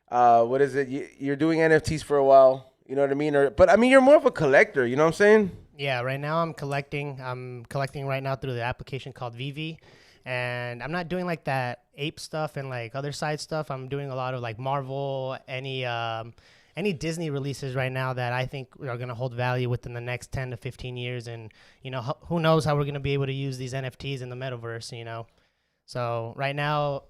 what is it? You're doing NFTs for a while. You know what I mean? But I mean, you're more of a collector. You know what I'm saying? Yeah, right now I'm collecting. I'm collecting right now through the application called VV. And I'm not doing like that ape stuff and like other side stuff. I'm doing a lot of like Marvel, any Disney releases right now that I think are going to hold value within the next 10 to 15 years. And, you know, who knows how we're going to be able to use these NFTs in the metaverse, you know? So right now,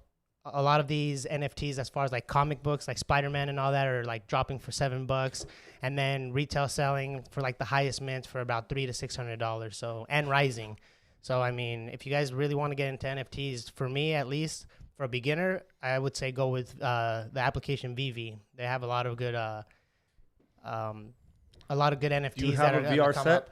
a lot of these NFTs, as far as like comic books, like Spider-Man and all that, are like dropping for $7, and then retail selling for like the highest mints for about $300 to $600. So, and rising. So, I mean, if you guys really want to get into NFTs, for me at least, for a beginner, I would say go with the application VV. They have a lot of good, NFTs. Do you have a VR set? Up.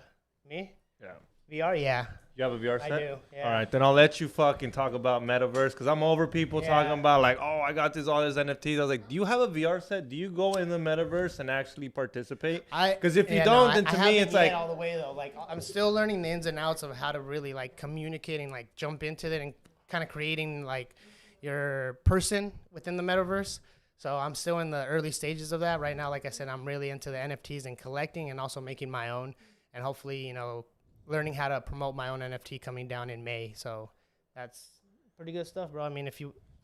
Me? Yeah. VR, yeah. You have a VR set? I do, yeah. All right, then I'll let you fucking talk about metaverse, because I'm over people talking about like, oh, I got all this NFTs. I was like, do you have a VR set? Do you go in the metaverse and actually participate? Because if you don't, then to me it's like all the way though. Like I'm still learning the ins and outs of how to really like communicate and like jump into it and kind of creating like your person within the metaverse. So I'm still in the early stages of that right now. Like I said, I'm really into the NFTs and collecting and also making my own, and hopefully, you know, learning how to promote my own NFT coming down in May. So that's pretty good stuff, bro. I mean,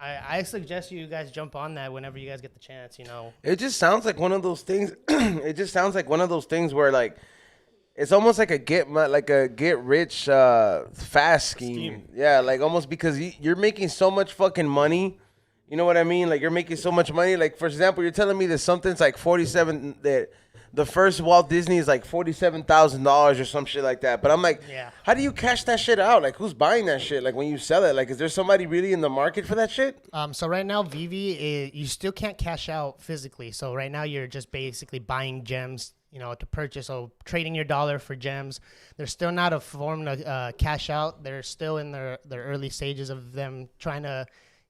I suggest you guys jump on that whenever you guys get the chance, you know. It just sounds like one of those things. It just sounds like one of those things where like, it's almost like a get rich fast scheme. Yeah, like almost because you're making so much fucking money. You know what I mean? Like you're making so much money. Like for example, you're telling me that something's like 47 that the first Walt Disney is like $47,000 or some shit like that. But I'm like, how do you cash that shit out? Like who's buying that shit? Like when you sell it, like is there somebody really in the market for that shit? So right now, VV, you still can't cash out physically. So right now you're just basically buying gems, you know, to purchase. So trading your dollar for gems. There's still not a form to cash out. They're still in their early stages of them trying to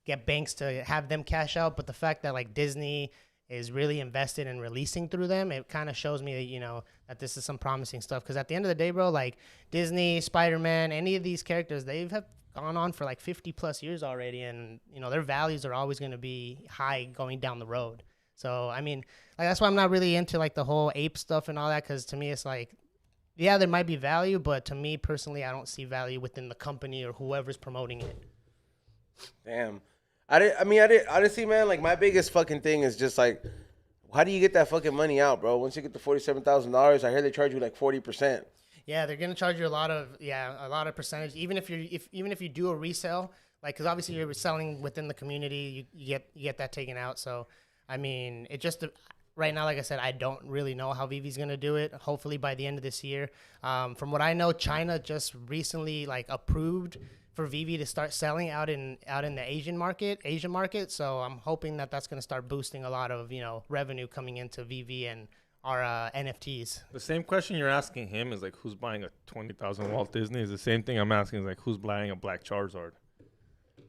get banks to have them cash out. But the fact that like Disney is really invested in releasing through them, it kind of shows me that, you know, that this is some promising stuff. Because at the end of the day, bro, like Disney, Spider-Man, any of these characters, have gone on for like 50 plus years already, and you know their values are always going to be high going down the road. So I mean, like that's why I'm not really into like the whole ape stuff and all that, because to me it's like, yeah, there might be value, but to me personally, I don't see value within the company or whoever's promoting it. Damn. Honestly, man, like my biggest fucking thing is just like, how do you get that fucking money out, bro? Once you get the $47,000, I hear they charge you like 40%. Yeah, they're gonna charge you a lot of percentage. Even if you do a resale, like, because obviously you're selling within the community, you get that taken out. So, I mean, it just right now, like I said, I don't really know how Vivi's gonna do it. Hopefully by the end of this year. From what I know, China just recently like approved for Vivi to start selling out in the Asian market. So I'm hoping that that's going to start boosting a lot of, you know, revenue coming into Vivi and our NFTs. The same question you're asking him is like, who's buying a 20,000 Walt Disney? Is the same thing I'm asking is like, who's buying a Black Charizard?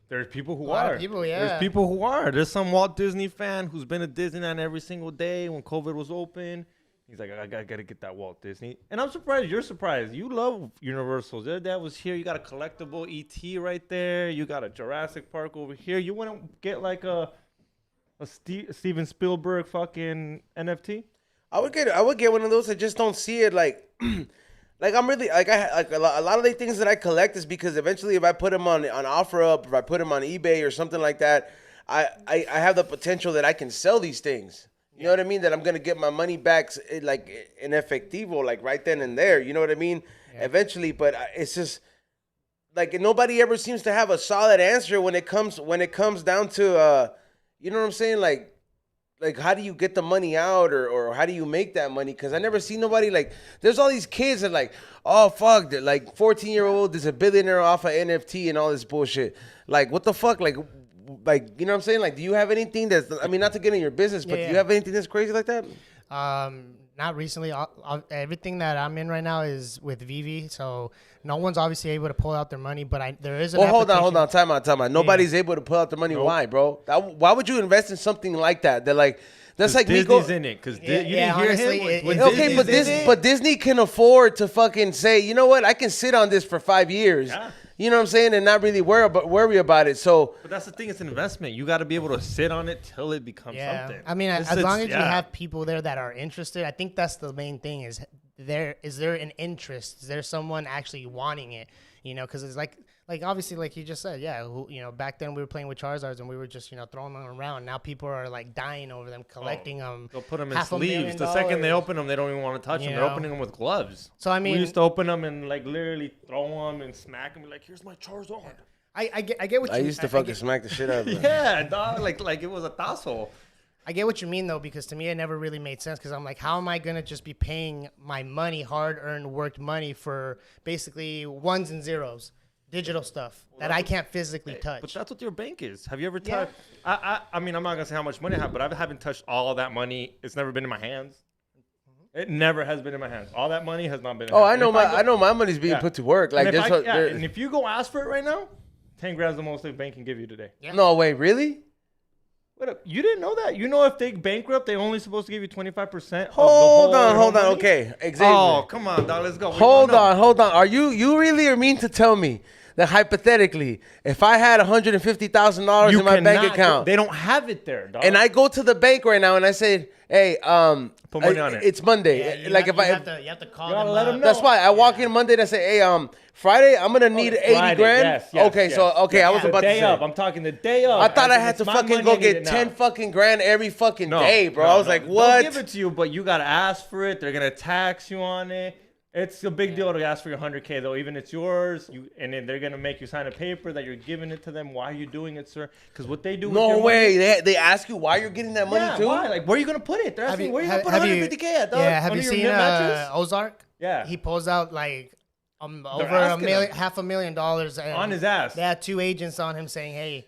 There's people who are. There's people who are. There's some Walt Disney fan who's been at Disneyland every single day when COVID was open. He's like, I gotta get that Walt Disney. And I'm surprised you're surprised. You love Universal. The other day I was here. You got a collectible ET right there. You got a Jurassic Park over here. You want to get like a Steven Spielberg fucking NFT? I would get one of those. I just don't see it like like I'm really like a lot of the things that I collect is because eventually if I put them on OfferUp, if I put them on eBay or something like that, I have the potential that I can sell these things. You know what I mean? That I'm going to get my money back like in efectivo, like right then and there. You know what I mean? Yeah. Eventually. But it's just like nobody ever seems to have a solid answer when it comes down to, you know what I'm saying? Like how do you get the money out or how do you make that money? Because I never see nobody like, there's all these kids that like, oh, fuck, like 14-year-old is a billionaire off of NFT and all this bullshit. Like, what the fuck? Like, you know what I'm saying? Like, do you have anything that's, I mean, not to get in your business, but do you have anything that's crazy like that? Not recently. Everything that I'm in right now is with Vivi, so no one's obviously able to pull out their money, but there is an application. Hold on. Time out. Nobody's able to pull out their money. Nope. Why, bro? Why would you invest in something like that? They're like, that's like Disney's in it, because you didn't hear him. But Disney can afford to fucking say, you know what? I can sit on this for 5 years. Yeah. You know what I'm saying? And not really worry about it. So, but that's the thing. It's an investment. You got to be able to sit on it till it becomes something. I mean, as long as you have people there that are interested, I think that's the main thing. Is there an interest? Is there someone actually wanting it? You know, because it's like obviously, like you just said, back then we were playing with Charizards and we were just throwing them around. Now people are like dying over them, collecting them. They'll put them in sleeves. The second they open them, they don't even want to touch them. They're opening them with gloves. So I mean, we used to open them and like literally throw them and smack them. Like, here's my Charizard. I get what I used to fucking smack the shit out of them. Yeah, dog. Like it was a tassel. I get what you mean, though, because to me it never really made sense because I'm like, how am I going to just be paying my money, hard-earned, worked money for basically ones and zeros, digital stuff that I can't physically touch? But that's what your bank is. Have you ever touched? I mean, I'm not going to say how much money I have, but I haven't touched all of that money. It's never been in my hands. It never has been in my hands. All that money has not been in my hands. I know my money's being put to work. Like and if you go ask for it right now, 10 grand is the most the bank can give you today. Yeah. No, wait, really? Wait up, you didn't know that? You know if they bankrupt, they only supposed to give you 25%. Hold on. Okay, exactly. Oh, come on, dog. Let's go. Hold on. Are you really are mean to tell me that hypothetically, if I had $150,000 in my bank account, they don't have it there, dog. And I go to the bank right now and I say, hey, put money on it. It's Monday. You have to call them. Let them know. That's why I walk in Monday and I say, hey, Friday, I'm gonna need 80 grand. Yes, I was about to say. I'm talking the day of. I thought I had to fucking go get 10 fucking grand every fucking day, bro. I was like, what? They'll give it to you, but you gotta ask for it. They're gonna tax you on it. It's a big deal to ask for your 100K though. Even it's yours, and then they're gonna make you sign a paper that you're giving it to them. Why are you doing it, sir? Because what they do. No way. They ask you why you're getting that money too. Why? Like, where are you gonna put it? They're asking where you gonna put 150K at, dog? Yeah. Have you seen Ozark? Yeah. He pulls out like over $500,000 on his ass. They had 2 agents on him saying, "Hey,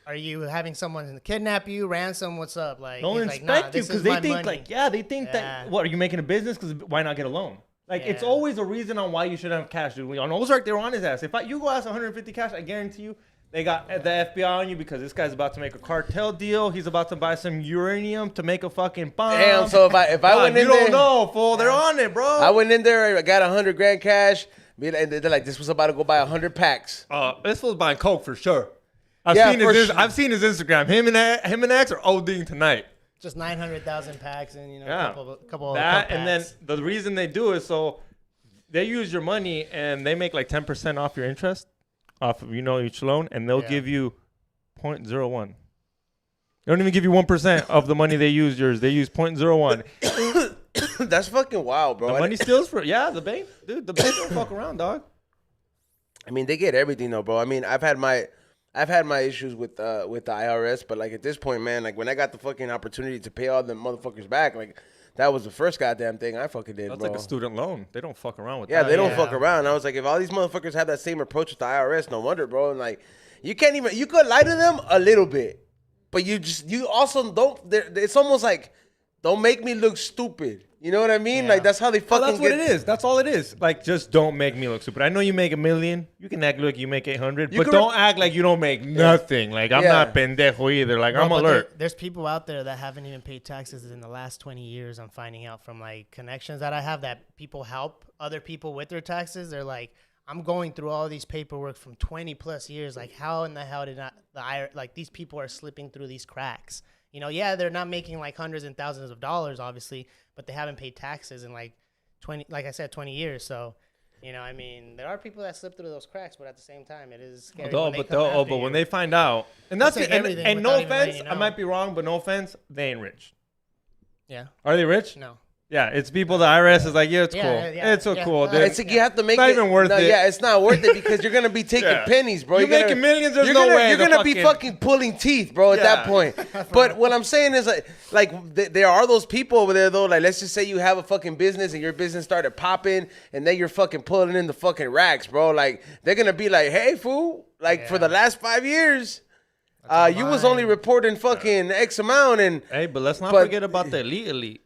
are you having someone kidnap you, ransom? What's up?" Like, don't inspect you because they think that what are you making a business? Because why not get a loan? Like it's always a reason on why you should have cash. Dude, on Ozark, they were on his ass. If you go ask 150 cash, I guarantee you they got the FBI on you because this guy's about to make a cartel deal. He's about to buy some uranium to make a fucking bomb. Damn. So if I went in there, you don't know, fool. They're on it, bro. I went in there. I got 100 grand cash. And they're like, this was about to go buy 100 packs. This was buying coke for sure. I've seen his Instagram. Him and X are ODing tonight. Just 900,000 packs and a couple that of and then the reason they do is so they use your money and they make like 10% off your interest off of each loan, and they'll give you 0.01. They don't even give you 1% of the money they use yours. They use 0.01. That's fucking wild, bro. The money steals for the bank, dude. The bank don't fuck around, dog. I mean, they get everything though, bro. I mean, I've had my issues with the IRS, but like at this point, man, like when I got the fucking opportunity to pay all the motherfuckers back, like that was the first goddamn thing I fucking did, That's bro. like a student loan. They don't fuck around with that. Yeah, they don't fuck around. I was like, if all these motherfuckers have that same approach with the IRS, no wonder, bro. And like, you could lie to them a little bit, but you also don't. It's almost like, don't make me look stupid. You know what I mean? Like that's how they fucking. That's what it is. That's all it is. Like, just don't make me look stupid. I know you make $1 million. You can act like you make 800, but don't act like you don't make nothing. Like I'm not pendejo either. Like I'm alert. There's people out there that haven't even paid taxes in the last 20 years. I'm finding out from like connections that I have that people help other people with their taxes. They're like, I'm going through all these paperwork from 20 plus years. Like, how in the hell did these people are slipping through these cracks? They're not making like hundreds and thousands of dollars, obviously, but they haven't paid taxes in like 20 years. So, I mean, there are people that slip through those cracks, but at the same time, it is scary. But when they find out, and that's it, and no offense, I might be wrong, but no offense, they ain't rich. Yeah. Are they rich? No. Yeah, it's people the IRS is like, it's cool. It's so cool. It's like you have to make it. It's not even worth it. Yeah, it's not worth it because you're going to be taking pennies, bro. You're making millions, there's no way. You're going to be fucking pulling teeth, bro, at that point. But what I'm saying is like there are those people over there, though. Like, let's just say you have a fucking business and your business started popping and then you're fucking pulling in the fucking racks, bro. Like, they're going to be like, hey, fool, like for the last 5 years, you was only reporting fucking X amount. Hey, but let's not forget about the elite.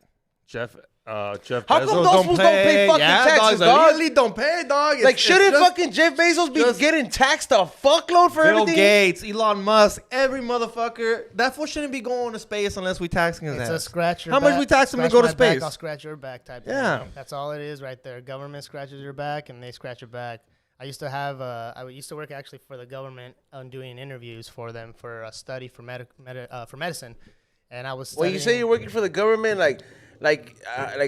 Jeff How come those fools don't pay fucking taxes, dog? Legally don't pay, dog. Like, shouldn't fucking Jeff Bezos be getting taxed a fuckload for everything? Bill Gates, Elon Musk, every motherfucker. That fool shouldn't be going to space unless we taxing his ass. It's a scratch your back. How much we tax him to go to space? Back, I'll scratch your back type of thing. That's all it is right there. Government scratches your back and they scratch your back. I used to work actually for the government on doing interviews for them for a study for medicine, and I was. Well, you say you're working for the government, like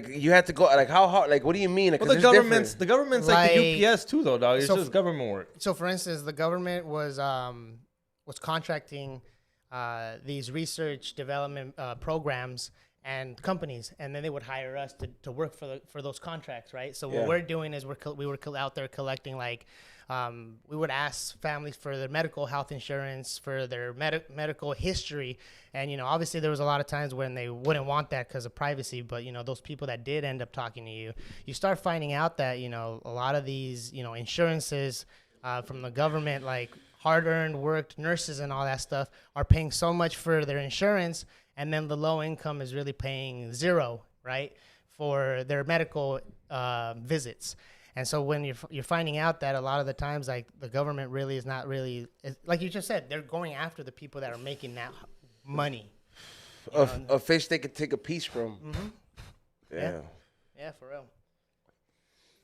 you had to go, like how hard, like what do you mean? Like, well, the government's like the UPS too, though, dog. It's just government work. So, for instance, the government was contracting these research development programs and companies, and then they would hire us to work for those contracts, right? So what we're doing is we were out there collecting, like, we would ask families for their medical health insurance, for their medical history, and obviously there was a lot of times when they wouldn't want that because of privacy, but those people that did end up talking to you, you start finding out that a lot of these insurances from the government, like hard-earned worked nurses and all that stuff, are paying so much for their insurance. And then the low income is really paying zero, right, for their medical visits. And so when you're finding out that a lot of the times, like, the government really is not really, like you just said, they're going after the people that are making that money. A fish they could take a piece from. Mm-hmm. Yeah, for real.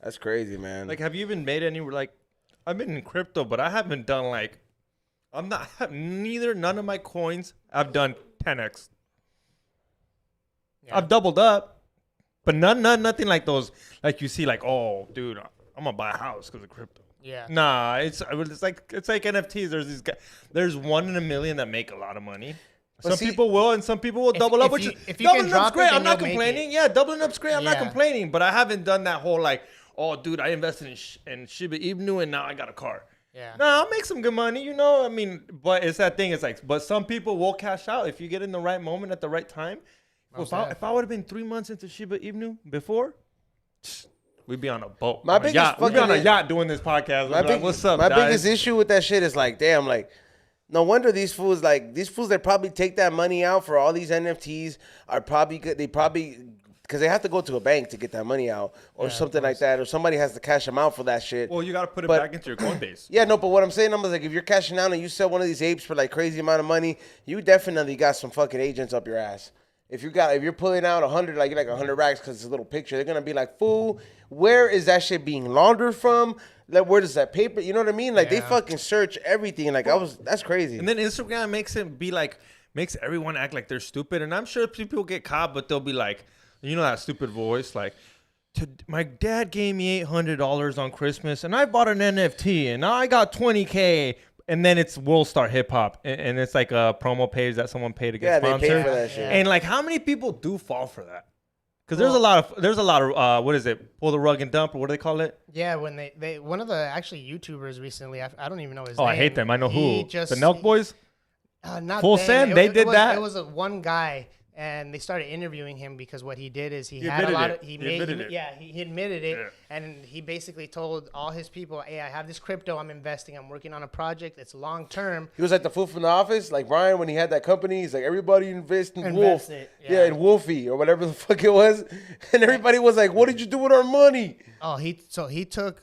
That's crazy, man. Like, have you even made any, like, I've been in crypto, but I haven't done, like, none of my coins I've done 10x. Yeah. I've doubled up, but nothing like those, like you see, like, oh, dude, I'm gonna buy a house because of crypto. Yeah. Nah, it's like NFTs. There's 1 in a million that make a lot of money. Some people will, and some people will double up. If you doubling up's great. I'm not complaining. Yeah, doubling up's great. I'm not complaining. But I haven't done that whole, like, oh, dude, I invested in Shiba Inu and now I got a car. Yeah. No, I'll make some good money, I mean, but it's that thing. It's like, but some people will cash out if you get in the right moment at the right time. If I would have been 3 months into Shiba Inu before, we'd be on a boat. We'd be on a yacht doing this podcast. What's up, my guys? biggest issue with that shit is, like, damn, like, no wonder these fools that probably take that money out for all these NFTs are probably good. Because they have to go to a bank to get that money out or something like that, or somebody has to cash them out for that shit. Well, you got to put it back into your Coinbase. Yeah, no, but what I'm saying, I'm like, if you're cashing out and you sell one of these apes for, like, crazy amount of money, you definitely got some fucking agents up your ass. If you're pulling out 100, like, you're like 100 racks because it's a little picture, they're gonna be like, fool, where is that shit being laundered from? Like, where does that paper? You know what I mean? Like, they fucking search everything. Like, that's crazy. And then Instagram makes everyone act like they're stupid. And I'm sure people get caught, but they'll be like, that stupid voice, like, my dad gave me $800 on Christmas, and I bought an NFT, and I got $20K. And then it's World Star Hip Hop, and it's like a promo page that someone paid to get sponsored. They pay for that shit. And, like, how many people do fall for that? Because there's a lot of what is it? Pull the rug and dump, or what do they call it? Yeah, when they one of the actually YouTubers recently, I don't even know his name. Oh, I hate them. I know who. The Nelk Boys. Not Full Send. They did that. It was one guy. And they started interviewing him because what he did is he admitted it, and he basically told all his people, "Hey, I have this crypto. I'm investing. I'm working on a project. It's long term." He was like the fool from The Office, like Brian when he had that company. He's like, everybody invest in Wolf, in Wolfie or whatever the fuck it was, and everybody was like, "What did you do with our money?" Oh, he took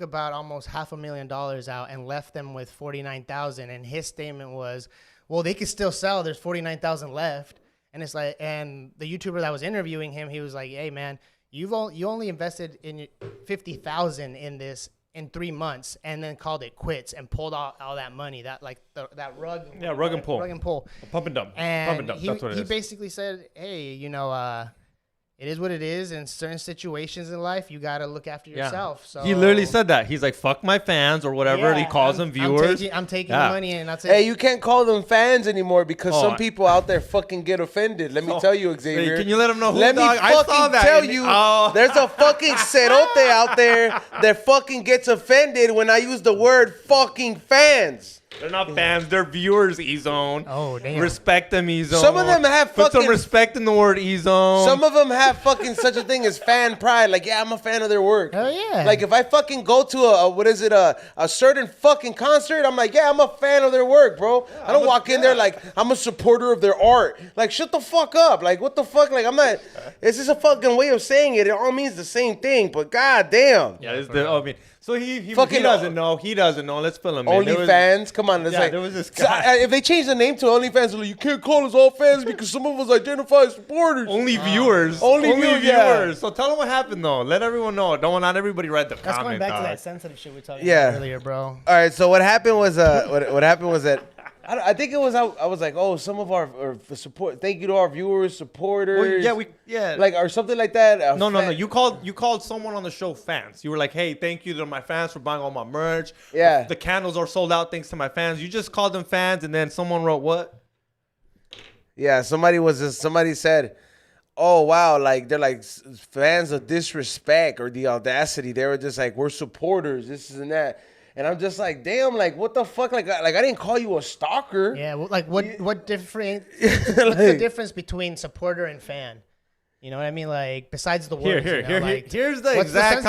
about almost $500,000 out and left them with 49,000, and his statement was, "Well, they could still sell. There's 49,000 left." And it's like, and the YouTuber that was interviewing him, he was like, "Hey man, you only invested in 50,000 in this in 3 months, and then called it quits and pulled all that money, that rug." Yeah, rug and pull. Pump and dump. And That's what it is. He basically said, "Hey, it is what it is. In certain situations in life, you got to look after yourself." So he literally said that. He's like, "Fuck my fans," or whatever. He calls them viewers. I'm taking the money, and that's it. Hey, you can't call them fans anymore because some people out there fucking get offended. Let me tell you, Xavier. Can you let them know who? Let me fucking tell you, there's a fucking cerote out there that fucking gets offended when I use the word fucking fans. They're not fans. They're viewers, E-Zone. Oh, damn. Respect them, E-Zone. Some of them have fucking... Put some respect in the word E-Zone. Some of them have fucking such a thing as fan pride. Like, yeah, I'm a fan of their work. Oh, yeah. Like, if I fucking go to a certain fucking concert, I'm like, yeah, I'm a fan of their work, bro. Yeah, I don't walk in there like, I'm a supporter of their art. Like, shut the fuck up. Like, what the fuck? Like, I'm not... It's just a fucking way of saying it. It all means the same thing, but goddamn. Yeah, I mean... So he doesn't know. He doesn't know. Let's fill him in. OnlyFans. Come on. Yeah, there was this guy. If they change the name to OnlyFans, like, you can't call us all fans because some of us identify as supporters. Only viewers. Only viewers. Yeah. So tell them what happened, though. Let everyone know. Not everybody read the comment. That's going back to that sensitive shit we were talking about earlier, bro. All right. So what happened was what happened was that I think it was I was like, oh, some of our support. Thank you to our viewers, supporters. Well, yeah, like or something like that. No. You called someone on the show fans. You were like, hey, thank you to my fans for buying all my merch. Yeah, the candles are sold out thanks to my fans. You just called them fans, and then someone wrote what? Yeah, somebody said, oh wow, like they're like fans of disrespect or the audacity. They were just like, we're supporters, this and that. And I'm just like, damn, like, what the fuck? Like I didn't call you a stalker. Yeah, well, like, what difference? What's the difference between supporter and fan? You know what I mean? Like, besides the words. Here's the exact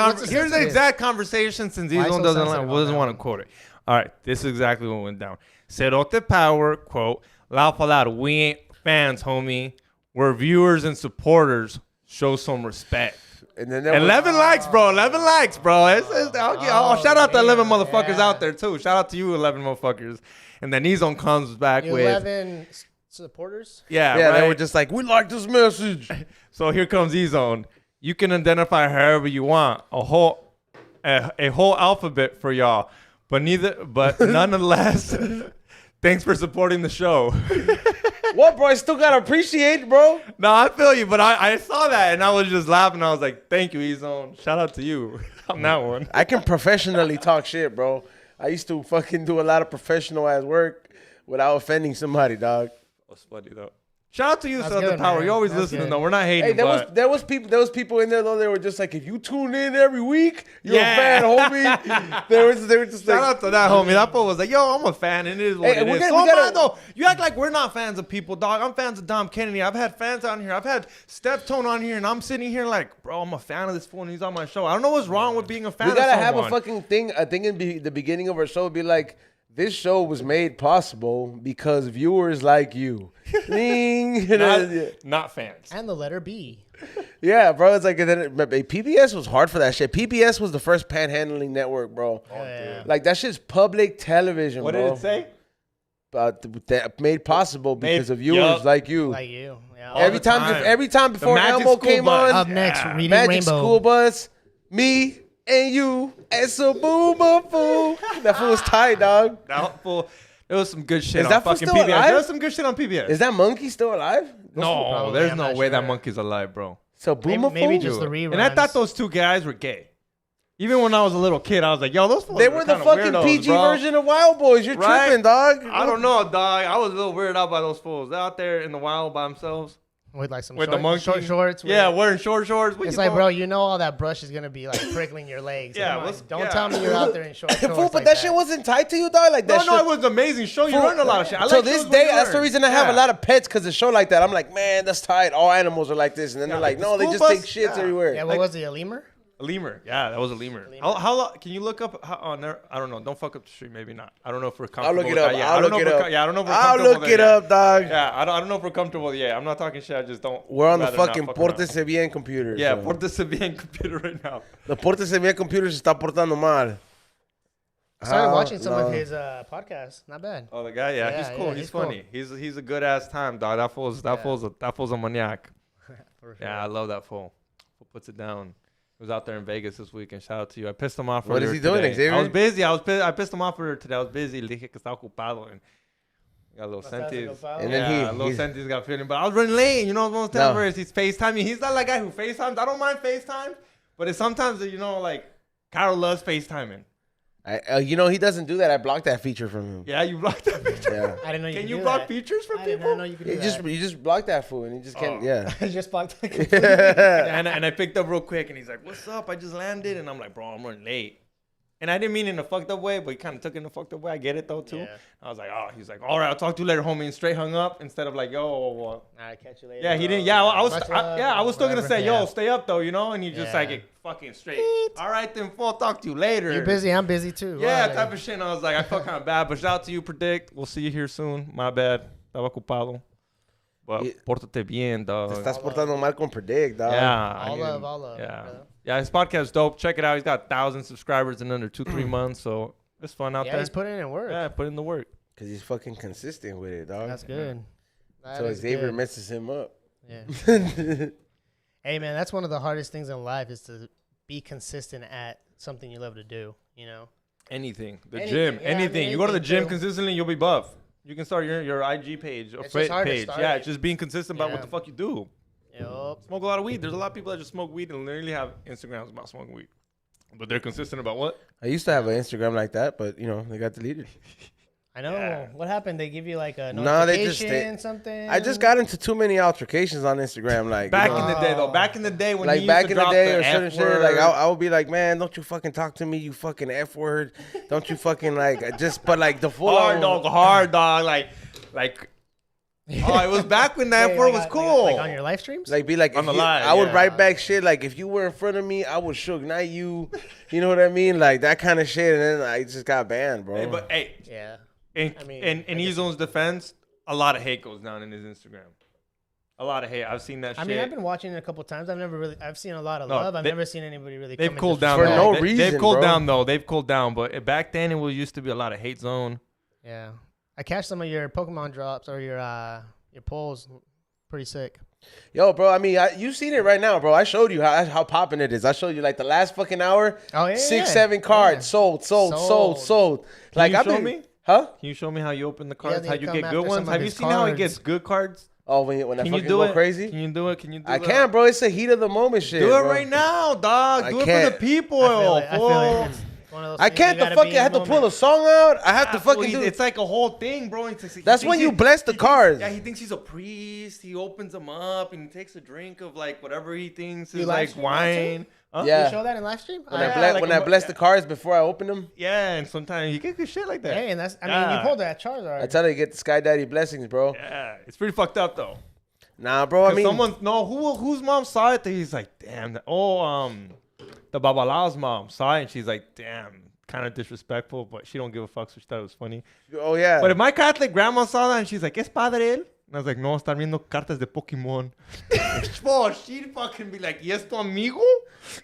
conversation since Ezone doesn't want to quote it. All right, this is exactly what went down. Cerote Power, quote, La Palabra, we ain't fans, homie. We're viewers and supporters. Show some respect. And then 11 likes, bro. 11 likes, bro. Shout out to 11 motherfuckers out there, too. Shout out to you, 11 motherfuckers. And then Ezone comes back with 11 supporters? Yeah, right? They were just like, we like this message. So here comes Ezone. You can identify however you want. A whole alphabet for y'all. But nonetheless, thanks for supporting the show. What, bro? I still gotta appreciate, bro. No, I feel you, but I saw that and I was just laughing. I was like, thank you, Ezone. Shout out to you on that one. I can professionally talk shit, bro. I used to fucking do a lot of professional ass work without offending somebody, dog. That's funny, though. Shout out to you, Southern Power. Man. You're always listening, though. We're not hating. Hey, there was people in there though. They were just like, if you tune in every week, you're a fan, homie. they were just shout out to that homie. That fool was like, yo, I'm a fan, and it is what it is. So am I, though. You act like we're not fans of people, dog. I'm fans of Dom Kennedy. I've had fans on here. I've had Steph Tone on here, and I'm sitting here like, bro, I'm a fan of this fool, and he's on my show. I don't know what's wrong with being a fan. We gotta have a fucking thing. I think in the beginning of our show would be like, this show was made possible because viewers like you. Not fans. And the letter B. Yeah, bro. It's like PBS was hard for that shit. PBS was the first panhandling network, bro. Oh, yeah. Like, that shit's public television, what bro. What did it say? That made possible because of viewers like you. Like you. Yeah. Every time before Elmo came on. Up next, Reading Magic Rainbow. School Bus, me and you, and so boom, fool. That fool was tight, dog. That fool. There was some good shit on fucking still PBS. Alive? There was some good shit on PBS. Is that monkey still alive? No, there's no way that monkey's alive, bro. So boom, maybe just the reruns. And I thought those two guys were gay. Even when I was a little kid, I was like, yo, those fools they were the fucking weirdos, PG bro. version of Wild Boys. You're tripping, dog. I don't know, dog. I was a little weirded out by those fools. They're out there in the wild by themselves. With like some short shorts. Yeah, wearing short shorts. It's like, bro, you know all that brush is going to be like prickling your legs. Yeah. Don't tell me you're out there in short shorts. But like that shit wasn't tight to you, dog? Like that No, it was an amazing show. You learned a lot of shit. So this day, that's the reason I have a lot of pets, because a show like that, I'm like, man, that's tight. All animals are like this. And then they're like, no, they just take shits everywhere. Yeah, what was he, a lemur? A lemur. Yeah, that was a lemur. How long? Can you look up on there? I don't know. Don't fuck up the stream. Maybe not. I don't know if we're comfortable. I'll look it up. I don't know if we're comfortable. I'll look it up, dog. Yeah, I don't know if we're comfortable. Yeah, I'm not talking shit. I just don't. We're on the fucking Pórtese Bien computer. Yeah, Pórtese Bien computer right now. The Pórtese Bien computer se está portando mal. I started watching some of his podcasts. Not bad. Oh, the guy, yeah, he's cool. Yeah, he's funny. Cool. He's a good ass time, dog. That fool's a maniac. Sure. Yeah, I love that fool. Who puts it down? He was out there in Vegas this week, and shout out to you. I pissed him off. What is he doing, Xavier? I was busy. I pissed him off earlier today. I was busy. Le dije que estaba ocupado, and got a little sentis. And then a little sentis got feeling. But I was running late. You know what I'm telling you? He's FaceTiming. He's not like guy who FaceTimes. I don't mind FaceTime, but it's sometimes like Carol loves FaceTiming. He doesn't do that. I blocked that feature from him. Yeah, you blocked that feature. Yeah. I didn't know you can you block features from people? I didn't know you could do that. You just block that fool, and he just can't. Yeah. I just blocked. and I picked up real quick, and he's like, "What's up? I just landed," and I'm like, "Bro, I'm running late." And I didn't mean it in a fucked up way, but he kind of took it in a fucked up way. I get it though too. Yeah. I was like, "Oh," he's like, "All right, I'll talk to you later, homie," and straight hung up instead of like, "Yo, all right, catch you later." Yeah, he didn't. Yeah, I was still gonna say, "Yo, stay up though," and he just like fucking straight. All right, then, I'll talk to you later. You're busy. I'm busy too. Yeah, type of shit. And I was like, I felt kind of bad, but shout out to you, Predict. We'll see you here soon. My bad. Estaba ocupado. But pórtate bien, dog. Te estás portando mal con Predict, dog. Yeah. All love. Yeah. Brother. Yeah, his podcast is dope. Check it out. He's got 1,000 subscribers in under 2-3 months, so it's fun out there. Yeah, he's putting in work. Yeah, put in the work. Because he's fucking consistent with it, dog. That's good. So Xavier messes him up. Yeah. Hey, man, that's one of the hardest things in life is to be consistent at something you love to do, you know? Anything. Anything. Gym. Yeah, anything. You go to the gym too. consistently, you'll be buff. You can start your IG page or It's just hard to page. start Yeah, it. it's just being consistent about what Yeah. the fuck you do. Yup. Smoke a lot of weed. There's a lot of people that just smoke weed and literally have Instagrams about smoking weed. But they're consistent about what? I used to have an Instagram like that, but, you know, they got deleted. I know. Yeah. What happened? They give you like a Nah, they notification, just- something? I just got into too many altercations on Instagram. Like Back you know, in the day, though. Back in the day when like he back used in to the drop day or the certain F shit. word. Like I would be like, man, don't you fucking talk to me, you fucking F word. Don't you fucking like just but like the full hard dog. Like. Oh, it was back when that word was cool. Like on your live streams? Like be like On if the you- live, I would yeah. write back shit like if you were in front of me, I would shook, not you. You know what I mean? Like that kind of shit, and then I just got banned, bro. Hey, but hey, Yeah. in I mean, in I guess- Ezone's defense, a lot of hate goes down in his Instagram. A lot of hate. I've seen that shit. I mean, I've been watching it a couple times. I've seen a lot of No, love. I've they- never seen anybody really. They've come and cooled down For though. no They've reason, cooled bro. down though. They've cooled down, but back then it was used to be a lot of hate zone. Yeah, I catch some of your Pokemon drops or your polls. Pretty sick. Yo, bro, I mean, you seen it right now, bro. I showed you how popping it is. I showed you like the last fucking hour. Oh yeah. 6-7 cards sold. Like you I've show been, me? huh? Can you show me how you open the cards? they how you come get after good ones? some of Have you his seen how he cards. gets good cards? Oh, when I Can you fucking do go it? crazy? Can you do it? Can you do I that? can, bro. It's the heat of the moment shit. Do it bro. right now, dog. I Do it for can't. the people. I feel fool. it. It's one of those I things can't you the gotta fucking be in I have to the pull a moment. song out. I have to Ah, fool, fucking do. It's like a whole thing, bro. He That's thinks when you he- bless the he thinks- cards. Yeah, he thinks he's a priest. He opens them up and he takes a drink of like whatever he thinks You is live like stream that wine. Huh? Yeah. You show that in live stream? When Yeah, I like when a I mo- bless yeah. the cards before I open them, Yeah, and sometimes you get good shit like that. Hey, and that's I mean Yeah. you pulled that Charizard. I tell you, get the Sky Daddy blessings, bro. Yeah, it's pretty fucked up though. Nah, bro. I mean, Whose mom saw it? That he's like, damn. The Babalao's mom saw it, and she's like, damn, kind of disrespectful, but she don't give a fuck, so she thought it was funny. oh yeah. But if my Catholic grandma saw that, and she's like, ¿Es padre él? And I was like, no, están viendo cartas de Pokemon. Bro, she'd fucking be like, ¿Y es tu amigo?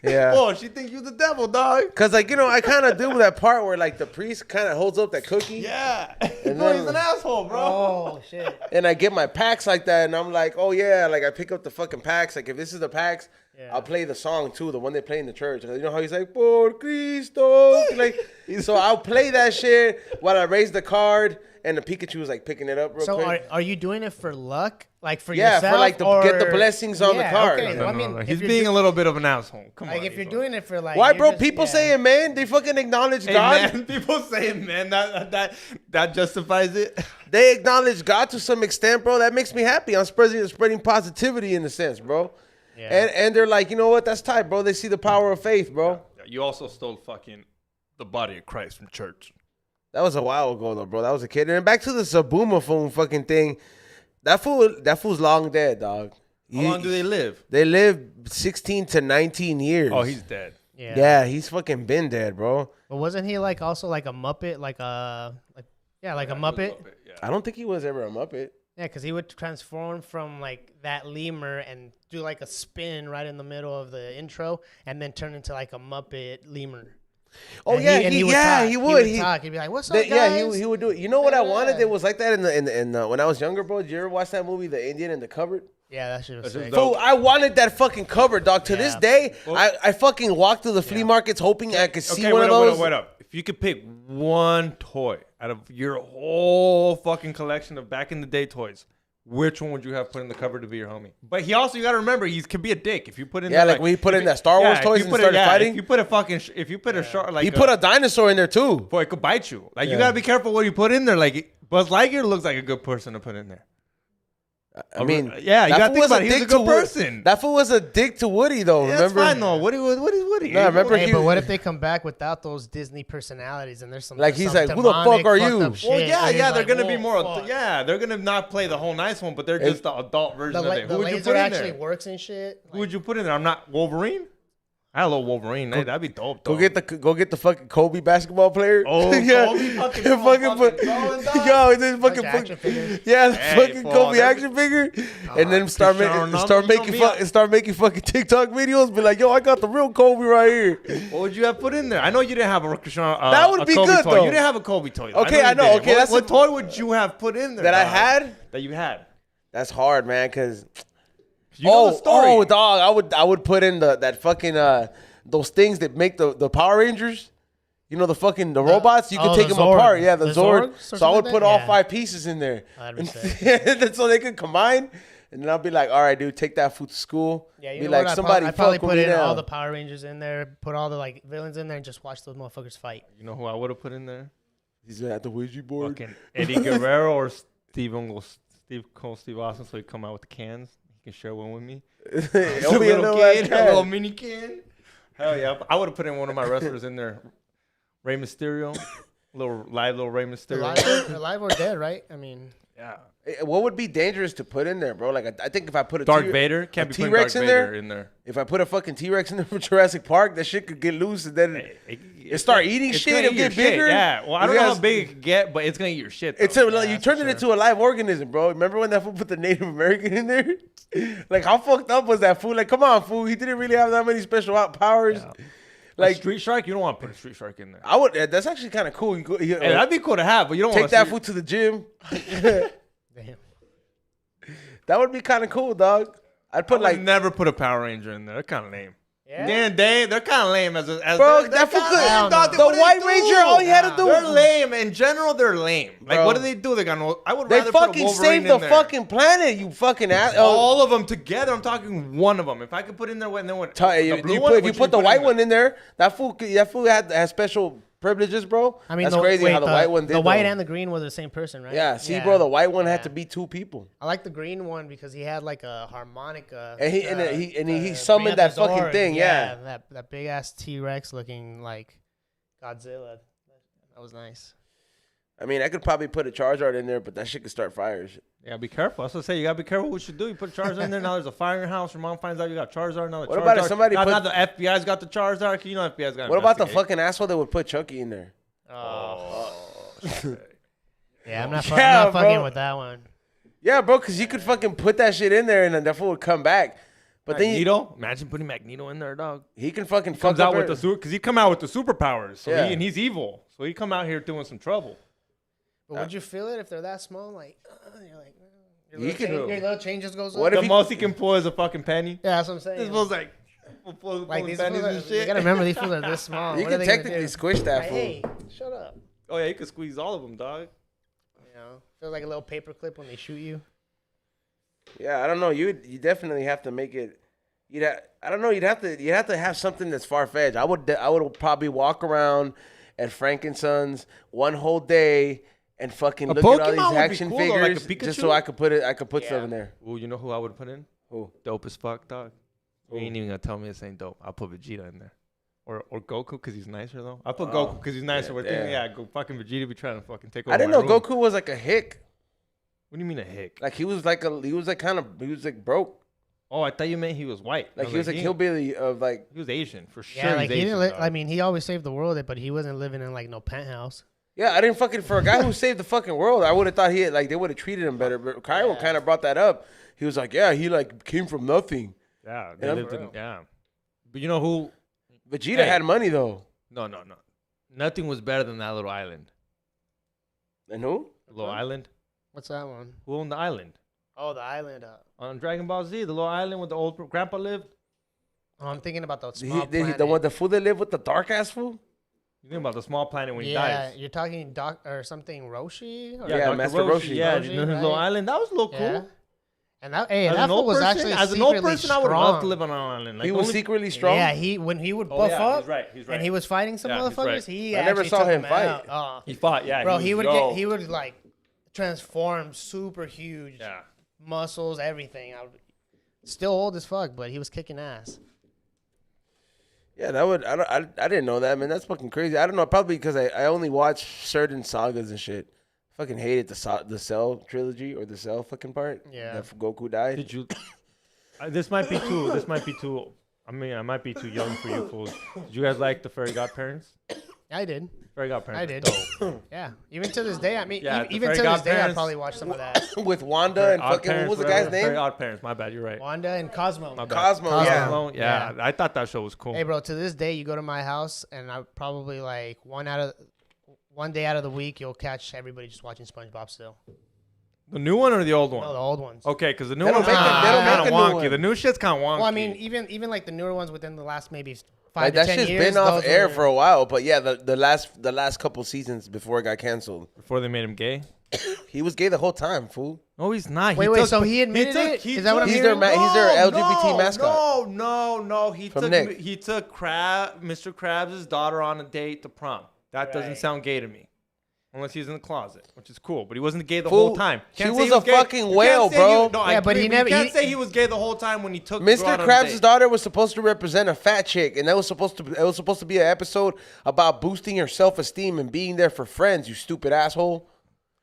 Yeah. Bro, she thinks you the devil, dog. Cause like I kind of do that part where like the priest kind of holds up that cookie, Yeah. And Bro, then- he's an asshole, bro. Oh shit. and I get my packs like that, and I'm like, oh yeah, like I pick up the fucking packs. Like if this is the packs, Yeah. I'll play the song too, the one they play in the church. You know how he's like, por Cristo, like. So I'll play that shit while I raise the card, and the Pikachu was like picking it up real So quick. are you doing it for luck? Like for Yeah, for, yourself? like, to get the blessings on the card. Okay. Well, I mean, if He's you're being a little bit of an asshole. Come like on. if you're Ezo. doing it for like Why, you're bro? just- People yeah. say amen. They fucking acknowledge God. Amen. People say amen. That justifies it. They acknowledge God to some extent, bro. That makes me happy. I'm spreading positivity in a sense, bro. Yeah. And they're like, you know what? That's tight, bro. They see the power of faith, bro. You also stole fucking the body of Christ from church. That was a while ago, though, bro. That was a kid. And back to the Sabuma phone fucking thing. That fool's long dead, dog. How long do they live? They live 16 to 19 years. Oh, he's dead. Yeah, he's fucking been dead, bro. But wasn't he like also like a Muppet, like a Muppet? Yeah. I don't think he was ever a Muppet. Yeah, because he would transform from like that lemur and do like a spin right in the middle of the intro, and then turn into like a Muppet lemur. Oh And yeah, he would yeah, talk. he would. He talk. He'd be like, "What's up, They- guys?" yeah, he would do it. You know what I wanted? Yeah. It was like that in the when I was younger, bro. Did you ever watch that movie, The Indian in the Cupboard? Yeah, that shit was That's just sick. dope. Fool, I wanted that fucking cover, dog. To this Yeah. day, Well- I fucking walk through the flea markets hoping I could see one of those. Wait up. If you could pick one toy out of your whole fucking collection of back in the day toys, which one would you have put in the cover to be your homie? But you gotta remember, he could be a dick. If you put in Yeah, there, like when he put if in you- that Star Wars if toys you and put started fighting? If you put a fucking, if you put a shark, like He put a dinosaur in there too. boy, it could bite you. Like you Yeah. gotta be careful what you put in there. Like Buzz Lightyear looks like a good person to put in there. I mean, yeah, you that gotta fool think was about it. He's a dick good to person. That fool was a dick to Woody, though. Yeah, that's remember? fine though. What is Woody? No, remember Hey, he- but what if they come back without those Disney personalities and there's some Like, he's some like, "Who the demonic, fuck are fucked you?" up shit, Well, yeah, and he's they're like, gonna be "Whoa, more. fuck." Yeah, they're gonna not play the whole nice one, but they're just the adult version The, of it. the Who would you laser put in actually there? works and shit. Who would you put in there? I'm not Wolverine. I had a little Wolverine. That'd be dope, though. Go get the fucking Kobe basketball player. Oh, yeah. Kobe fucking fucking Kobe action figure, and then start making fucking TikTok videos. Be like, yo, I got the real Kobe right here. What would you have put in there? I know you didn't have a that would be Kobe good toy. though. You didn't have a Kobe toy. Okay, I know. Okay, what toy would you have put in there that I had? That you had? That's hard, man, because. You know the story. Oh, dog! I would put in that fucking those things that make the Power Rangers. You know the robots. You can take them apart. Yeah, the Zord. So I would put all 5 pieces in there, so they could combine. And then I'll be like, all right, dude, take that food to school. Yeah, you be know like, what? somebody I probably fuck put with in me all now. the Power Rangers in there, put all the like villains in there, and just watch those motherfuckers fight. You know who I would have put in there? He's at the Ouija board. Fucking Eddie Guerrero or Steve Austin, so he come out with the cans. He can share one with me. It'll be a little mini can. Hell yeah! I would have put in one of my wrestlers in there. Rey Mysterio, little Rey Mysterio. Alive or dead, right? I mean, yeah. What would be dangerous to put in there, bro? Like I think if I put a Darth Vader, can't be putting T-Rex Darth Vader in there. If I put a fucking T-Rex in there from Jurassic Park, that shit could get loose and then it start eating shit. It'll get bigger. Yeah. Well, I don't know how big it can get, but it's gonna eat your shit. Though. You turned it into a live organism, bro. Remember when that fool put the Native American in there? Like how fucked up was that fool? Like come on, fool. He didn't really have that many special powers. Yeah. Like Street Shark, you don't want to put a Street Shark in there. I would. That's actually kind of cool. That'd be cool to have, but you don't take that food to the gym. Damn. That would be kind of cool, dog. I would never put a Power Ranger in there. They're kind of lame. Yeah. They're kind of lame as bro. That fool the White Ranger, all he had to do. They're lame in general. They're lame. Like what do they do? They got no. I would rather fucking put a Wolverine save the fucking planet. You fucking asshole. All of them together. I'm talking one of them. If I could put in there, and then what? If you put the white one in there, that fool has special privileges, bro. I mean, that's crazy how the white one did. The white and the green were the same person, right? Yeah. See, bro, the white one had to be 2 people. I like the green one because he had like a harmonica. And he summoned that fucking thing. Yeah. That big ass T-Rex looking like Godzilla. That was nice. I mean, I could probably put a Charizard in there, but that shit could start fires. Yeah, be careful. That's what I say. You gotta be careful what you do. You put Charizard in there. Now there's a fire in your house. Your mom finds out you got Charizard. Now what about if somebody now the FBI's got the Charizard? You know FBI's got. What about the fucking asshole that would put Chucky in there? Yeah, I'm not fucking with that one. Yeah, bro, because you could fucking put that shit in there and then that fool would come back. But Magneto, imagine putting Magneto in there, dog. He can fucking comes out with because he come out with the superpowers. So yeah. He's evil. So he come out here doing some trouble. But would you feel it if they're that small? Like you're like your little changes goes. What if the most he can pull is a fucking penny? Yeah, that's what I'm saying. This fool's like these pennies and shit. You gotta remember these fools are this small. You can technically squish that fool. Hey, shut up. Oh yeah, you can squeeze all of them, dog. You know, feels like a little paper clip when they shoot you. Yeah, I don't know. You definitely have to make it. I don't know. You'd have to have something that's far fetched. I would probably walk around at Frankenson's one whole day and fucking look at all these action figures just so I could put stuff in there. Well, you know who I would put in? Who? Dope as fuck, dog. You ain't even gonna tell me this ain't dope. I'll put Vegeta in there. Or Goku because he's nicer though. I'll put Goku because he's nicer. Go fucking Vegeta be trying to fucking take over. I didn't know Goku was like a hick. What do you mean a hick? Like he was like broke. Oh, I thought you meant he was white. Like he was like hillbilly of like. He was Asian for sure. Yeah, like he Asian, didn't. I mean, he always saved the world, but he wasn't living in like no penthouse. Yeah, I didn't fucking for a guy who saved the fucking world. I would have thought they would have treated him better. But Cairo kind of brought that up. He was like, yeah, he like came from nothing. Yeah, they lived in, yeah. But you know who? Vegeta had money though. No. Nothing was better than that little island. And who? Little island. What's that one? Who owned the island? Oh, the island. On Dragon Ball Z, the little island where the old grandpa lived. Oh, I'm thinking about the small planet. The fool that lived with the dark ass fool? You think about the small planet when he dies. Yeah, you're talking Doc or something Roshi? Or yeah, Master Roshi. Yeah, his little island. That was a little cool. And that fool was actually as an old person, I would love to live on an island. Like, he was secretly strong? Yeah, when he would buff up. He's right. And he was fighting some motherfuckers. I never saw him fight. He fought, yeah. Bro, he would like transform super huge. Yeah. Muscles, everything. Still old as fuck, but he was kicking ass. Yeah, I didn't know that, man. That's fucking crazy. I don't know, probably because I only watch certain sagas and shit. Fucking hated the Cell trilogy or the Cell fucking part. Yeah. That Goku died. Did you? This might be too I mean, I might be too young for you fools. Did you guys like the Fairy Godparents? I did. Fairy Godparents. I did. Dope. Yeah. Even to this day, I mean, Yeah, even to this day, I'd probably watch some of that. With Wanda and fucking, what was the guy's name? Fairy Godparents. My bad. You're right. Wanda and Cosmo. My bad. Cosmo, yeah. Yeah. I thought that show was cool. Hey, bro, to this day, you go to my house, and I probably like one day out of the week, you'll catch everybody just watching SpongeBob still. The new one or the old one? No, the old ones. Okay, because the new They don't one's kind of wonky. one. The new shit's kind of wonky. Well, I mean, even like the newer ones within the last maybe 5 Like, to that 10 shit's years. been off those air were- for a while, but yeah, the last couple seasons before it got canceled, Before they made him gay? he was gay the whole time, fool. No, he's not. Wait, so he admitted it? Is that what I'm He's hearing? their LGBT mascot. No. He From took Nick. Mr. Krabs' daughter on a date to prom. That doesn't Right. sound gay to me. Unless he's in the closet, which is cool. But he wasn't gay the Fool, whole time. she Can't say was he a gay. fucking You can't whale, say bro. No, I Yeah, but agree, he never- You can't he- say he was gay the whole time when he took Mr. her out on a Krabs' date. daughter was supposed to represent a fat chick, and it was supposed to be an episode about boosting your self-esteem and being there for friends. You stupid asshole.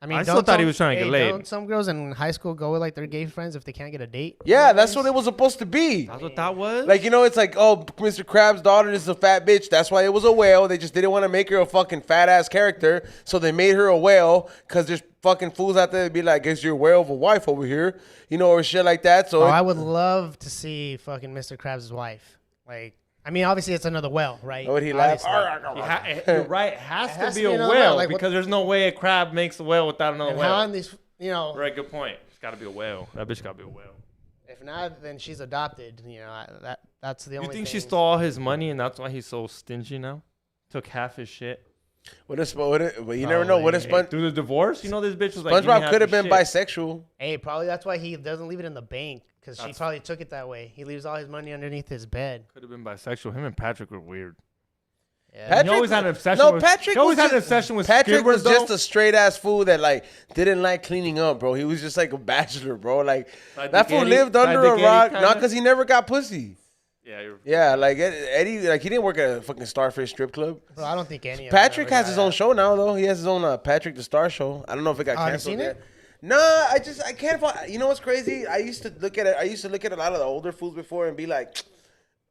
I mean, I still don't thought he some- was trying to get laid. Don't some girls in high school go with like their gay friends if they can't get a date? Yeah, that's what it was supposed to be. That's what that was. Like, you know, it's like, oh, Mr. Krabs' daughter is a fat bitch. That's why it was a whale. They just didn't want to make her a fucking fat ass character, so they made her a whale. Cause there's fucking fools out there that be like, guess you're a whale of a wife over here, you know, or shit like that. So Oh, I would love to see fucking Mr. Krabs' wife. Like, I mean, obviously it's another whale, right? would he laugh? Obviously. You're right. It has to be a another whale whale, like, because there's no way a crab makes a whale without another And whale. how in these, you know, Right, good point. It's got to be a whale. That bitch got to be a whale. if not, then she's adopted. You know, that's the only. You think thing. she stole all his money and that's why he's so stingy now? Took half his shit. But you never know. What if Through the divorce? You know this bitch was like. "Give me SpongeBob half could have your been shit." bisexual. Hey, probably that's why he doesn't leave it in the bank because she probably took it that way. He leaves all his money underneath his bed. Could have been bisexual. Him and Patrick were weird. Yeah. He always had an obsession. No, with, Patrick. He always was had an just- obsession with Patrick Squidward, was just though. a straight ass fool that like didn't like cleaning up, bro. He was just like a bachelor, bro. Like Like that the fool Getty- lived like under the a Getty rock, kinda? not because he never got pussy. Yeah, you're. Yeah, like Eddie, like he didn't work at a fucking Starfish strip club. Bro, I don't think any. Patrick of them has his own show now, though. He has his own Patrick the Star show. I don't know if it got Oh, have you canceled seen yet. it? No, I can't find. You know what's crazy? I used to look at a lot of the older fools before and be like,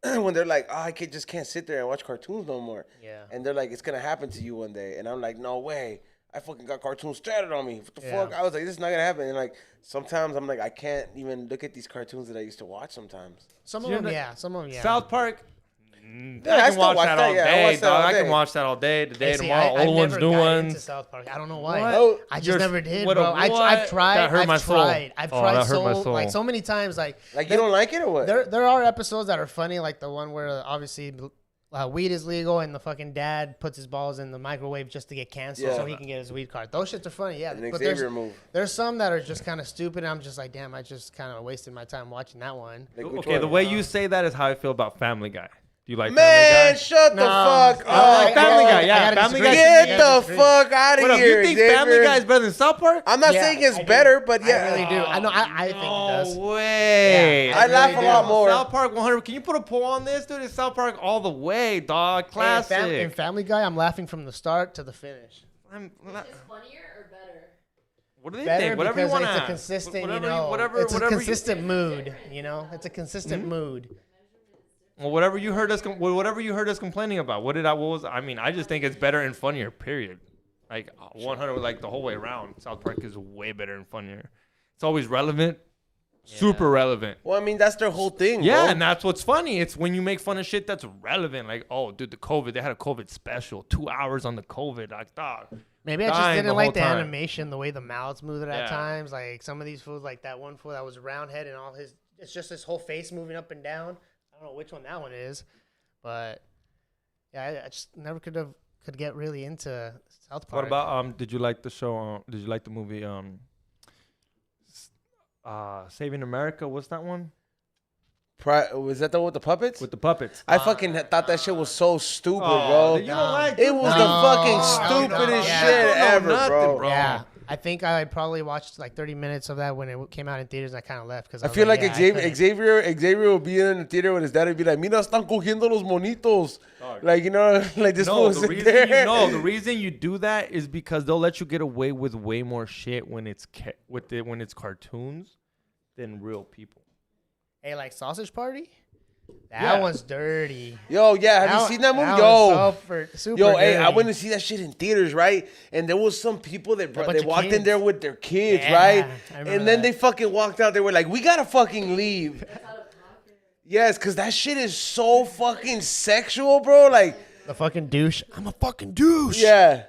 when they're like, oh, I just can't sit there and watch cartoons no more. Yeah. And they're like, it's gonna happen to you one day. And I'm like, no way. I fucking got cartoons started on me. What the Yeah. fuck? I was like, this is not gonna happen. And like, sometimes I'm like, I can't even look at these cartoons that I used to watch sometimes. Some of You them, know- yeah. Some of them, yeah. South Park. Yeah, I I can still watch watch that that, all yeah, I day, watch that all dog. I day. can watch that all day, today, Hey, see, tomorrow. I've Old ones, never new got into ones. South Park. I don't know why. What? Oh, I just You're- never did, what a- bro. I've what? tried. That hurt my soul. I've Oh, tried that hurt my soul. like so many times. Like you don't like it or what? there are episodes that are funny, like the one where obviously weed is legal and the fucking dad puts his balls in the microwave just to get canceled Yeah. so he can get his weed card. Those shits are funny, yeah. An But Xavier move. there's some that are just kind of stupid. And I'm just like, damn, I just kind of wasted my time watching that one. Like, which Okay, the one? way you say that is how I feel about Family Guy. Do you like Man, Family Guy? shut the No. fuck I up. like Family bro. Guy, yeah. I gotta Family disagree. Guy. I Get gotta the disagree. fuck out of What up? here. You think Xavier. Family Guy is better than South Park? I'm not Yeah, saying it's I do. better, but yeah. I really do. I know. I think it does. No way. Yeah, I laugh really a lot do. more. South Park 100. Can you put a poll on this, dude? It's South Park all the way, dog. Classic. In Family Guy, I'm laughing from the start to the finish. I'm, It's funnier or better? what do they Better think? Whatever you because want it's a consistent, whatever you know, whatever, it's whatever a consistent mood, you know? It's a consistent mood. Well, whatever you heard us complaining about. What was? I mean, I just think it's better and funnier. Period. Like 100, like the whole way around. South Park is way better and funnier. It's always relevant, super relevant. Well, I mean, that's their whole thing, Yeah, bro. and that's what's funny. It's when you make fun of shit that's relevant. Like, oh, dude, the COVID. They had a COVID special. 2 hours on the COVID. Like, dog. Maybe I just Dying didn't the like whole the time. animation, the way the mouths moved at Yeah. times. Like some of these fools, like that one fool that was round head and all his, it's just his whole face moving up and down. I don't know which one that one is, but yeah, I just never could get really into South Park. What about did you like the show? Did you like the movie? Saving America. What's that one? Was that the one with the puppets? With the puppets. I fucking thought that shit was so stupid, Oh, bro. you don't like It was the No. fucking No, stupidest no. shit Yeah. ever, Nothing, bro. bro. Yeah, I think I probably watched like 30 minutes of that when it came out in theaters, and I kind of left because I feel like yeah, Xavier will be in the theater with his dad and be like, "Mira, están cogiendo los monitos." Like, you know, like this fool No, was the sit reason there. the reason you do that is because they'll let you get away with way more shit when it's when it's cartoons than real people. Hey, like Sausage Party. That one's dirty. Yo, yeah, have you seen that movie? Super Yo, hey, dirty. I went to see that shit in theaters, right? And there was some people that they walked in kids. there with their kids, Yeah, right? I remember And then that. they fucking walked out. They were like, "We gotta fucking leave." Yes, cause that shit is so fucking sexual, bro. Like The fucking douche. I'm a fucking douche. yeah.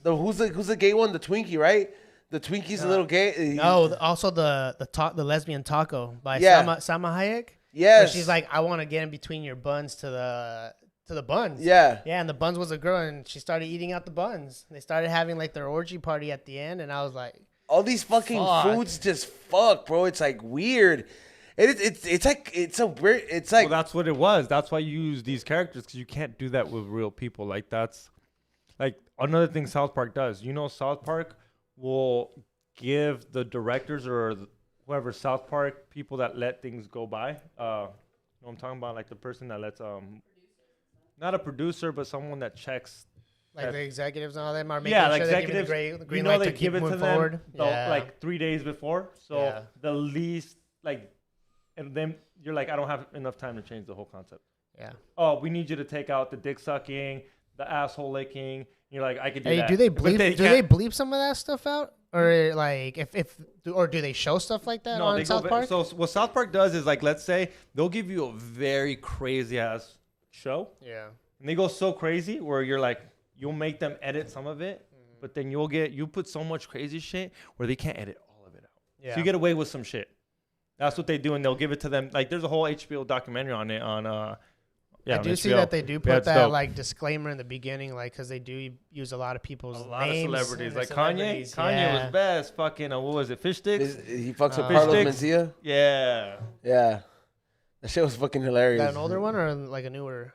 Who's the gay one? The Twinkie, right? The Twinkie's a little gay. No, also the lesbian taco by Yeah. Salma Hayek. Yes. Where she's like, I want to get in between your buns to the buns. Yeah. Yeah, and the buns was a girl, and she started eating out the buns. They started having like their orgy party at the end, and I was like, All these fucking foods just fuck, bro. It's like weird. It's like it's a weird. It's like Well, that's what it was. That's why you use these characters, because you can't do that with real people. Like that's like another thing South Park does. You know, South Park will give the directors or whoever South Park people that let things go by. You know what I'm talking about? Like the person that lets not a producer, but someone that checks. like the executives and all them are making Yeah, sure like they're giving executives. the green You know, light they to give keep it to moving them forward. like 3 days before. So Yeah. the least like, and then you're like, I don't have enough time to change the whole concept. Yeah. Oh, we need you to take out the dick sucking, the asshole licking. You're like, I could do Hey, that. do they But bleep? Do can't- they bleep some of that stuff out, or like or do they show stuff like that on they South go, Park? So what South Park does is like, let's say they'll give you a very crazy ass show, Yeah. and they go so crazy where you're like, you'll make them edit some of it, but then you put so much crazy shit where they can't edit all of it out. Yeah. So you get away with some shit. That's what they do, and they'll give it to them. Like there's a whole HBO documentary on it on. Yeah, I on do see HBO. that they do Yeah, put it's that dope. like disclaimer in the beginning, like because they do use a lot of people's A lot of names celebrities, and like the Kanye. celebrities. Kanye Yeah. was best. Fucking what was it? Fish sticks. he fucks with Fish Carlos sticks. Mencia. Yeah. Yeah, that shit was fucking Is hilarious. that an older one or like a newer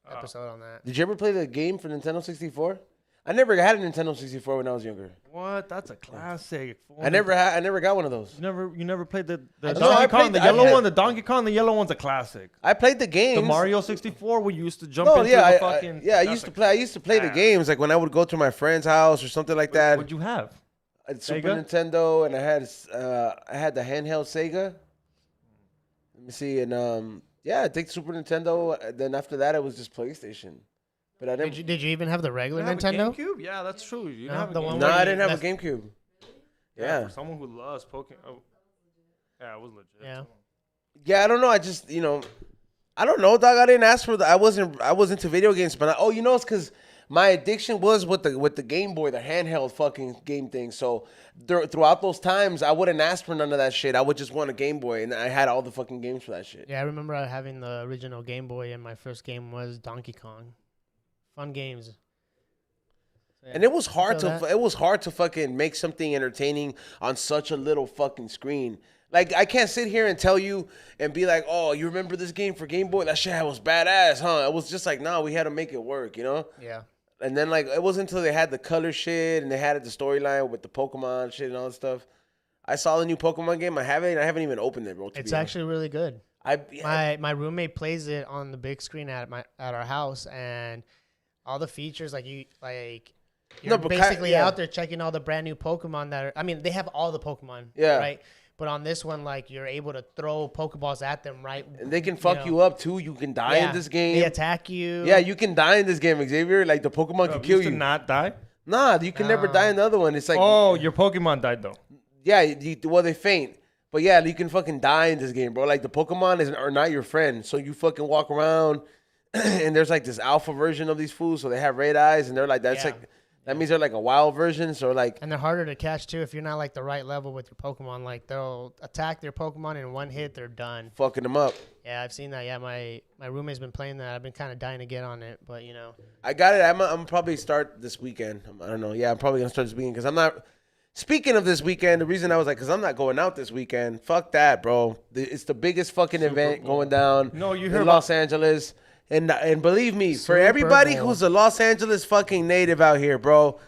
Uh, episode on that? Did you ever play the game for Nintendo 64? I never had a Nintendo 64 when I was younger. What? That's a classic. I never got one of those. You never played the No, I Donkey Kong, played the the- yellow I- one. The Donkey Kong, the yellow one's a classic. I played the games. The Mario 64, we used to jump No, into yeah, the I fucking. used to play. I used to play the games like when I would go to my friend's house or something like that. What'd you have? I had Super Sega? Nintendo, and I had the handheld Sega. Let me see, and yeah, I think Super Nintendo. Then after that, it was just PlayStation. But I didn't. Did you even have the regular You have a Nintendo? GameCube? Yeah, that's true. You No, have a the one GameCube. No, where I you didn't have left- a GameCube. Yeah, Yeah, for someone who loves Pokemon. Oh. Yeah, it was legit. Yeah. yeah. I don't know. I just I don't know, dog. I didn't ask for the. I was into video games, but it's because my addiction was with the Game Boy, the handheld fucking game thing. So throughout those times, I wouldn't ask for none of that shit. I would just want a Game Boy, and I had all the fucking games for that shit. Yeah, I remember having the original Game Boy, and my first game was Donkey Kong. Fun games. So, yeah. And it was hard feel to fucking make something entertaining on such a little fucking screen. Like I can't sit here and tell you and be like, "Oh, you remember this game for Game Boy? That shit was badass, huh?" It was just like, "No, we had to make it work," you know? Yeah. And then like it wasn't until they had the color shit and they had the storyline with the Pokemon shit and all that stuff. I saw the new Pokemon game. I haven't even opened it, bro. It's actually really good. I My roommate plays it on the big screen at our house, and all the features you're basically out there checking all the brand new Pokemon that are. I mean, they have all the Pokemon, Yeah. right? But on this one, you're able to throw Pokeballs at them, right? and they can fuck you up too. You can die in this game. They attack you. Yeah, you can die in this game, Xavier. Like the Pokemon can kill used you. to not die? Nah, you can never die in the other one. It's like Oh, your Pokemon died though. yeah, they faint. But yeah, you can fucking die in this game, bro. Like the Pokemon are not your friend. So you fucking walk around and there's like this alpha version of these fools, so they have red eyes and they're like that means they're like a wild version. So like And they're harder to catch too if you're not the right level with your Pokemon. Like they'll attack their Pokemon and in one hit they're done. fucking them up. Yeah, I've seen that. Yeah, my roommate's been playing that. I've been kind of dying to get on it, but I got it. I'm probably start this weekend. I don't know. Yeah, I'm probably gonna start this weekend because I'm not. Speaking of this weekend, the reason I was like, because I'm not going out this weekend. Fuck that, bro. It's the biggest fucking event going down. No, you in heard Los Angeles, and believe me, for Super everybody Bowl. who's a Los Angeles fucking native out here, bro,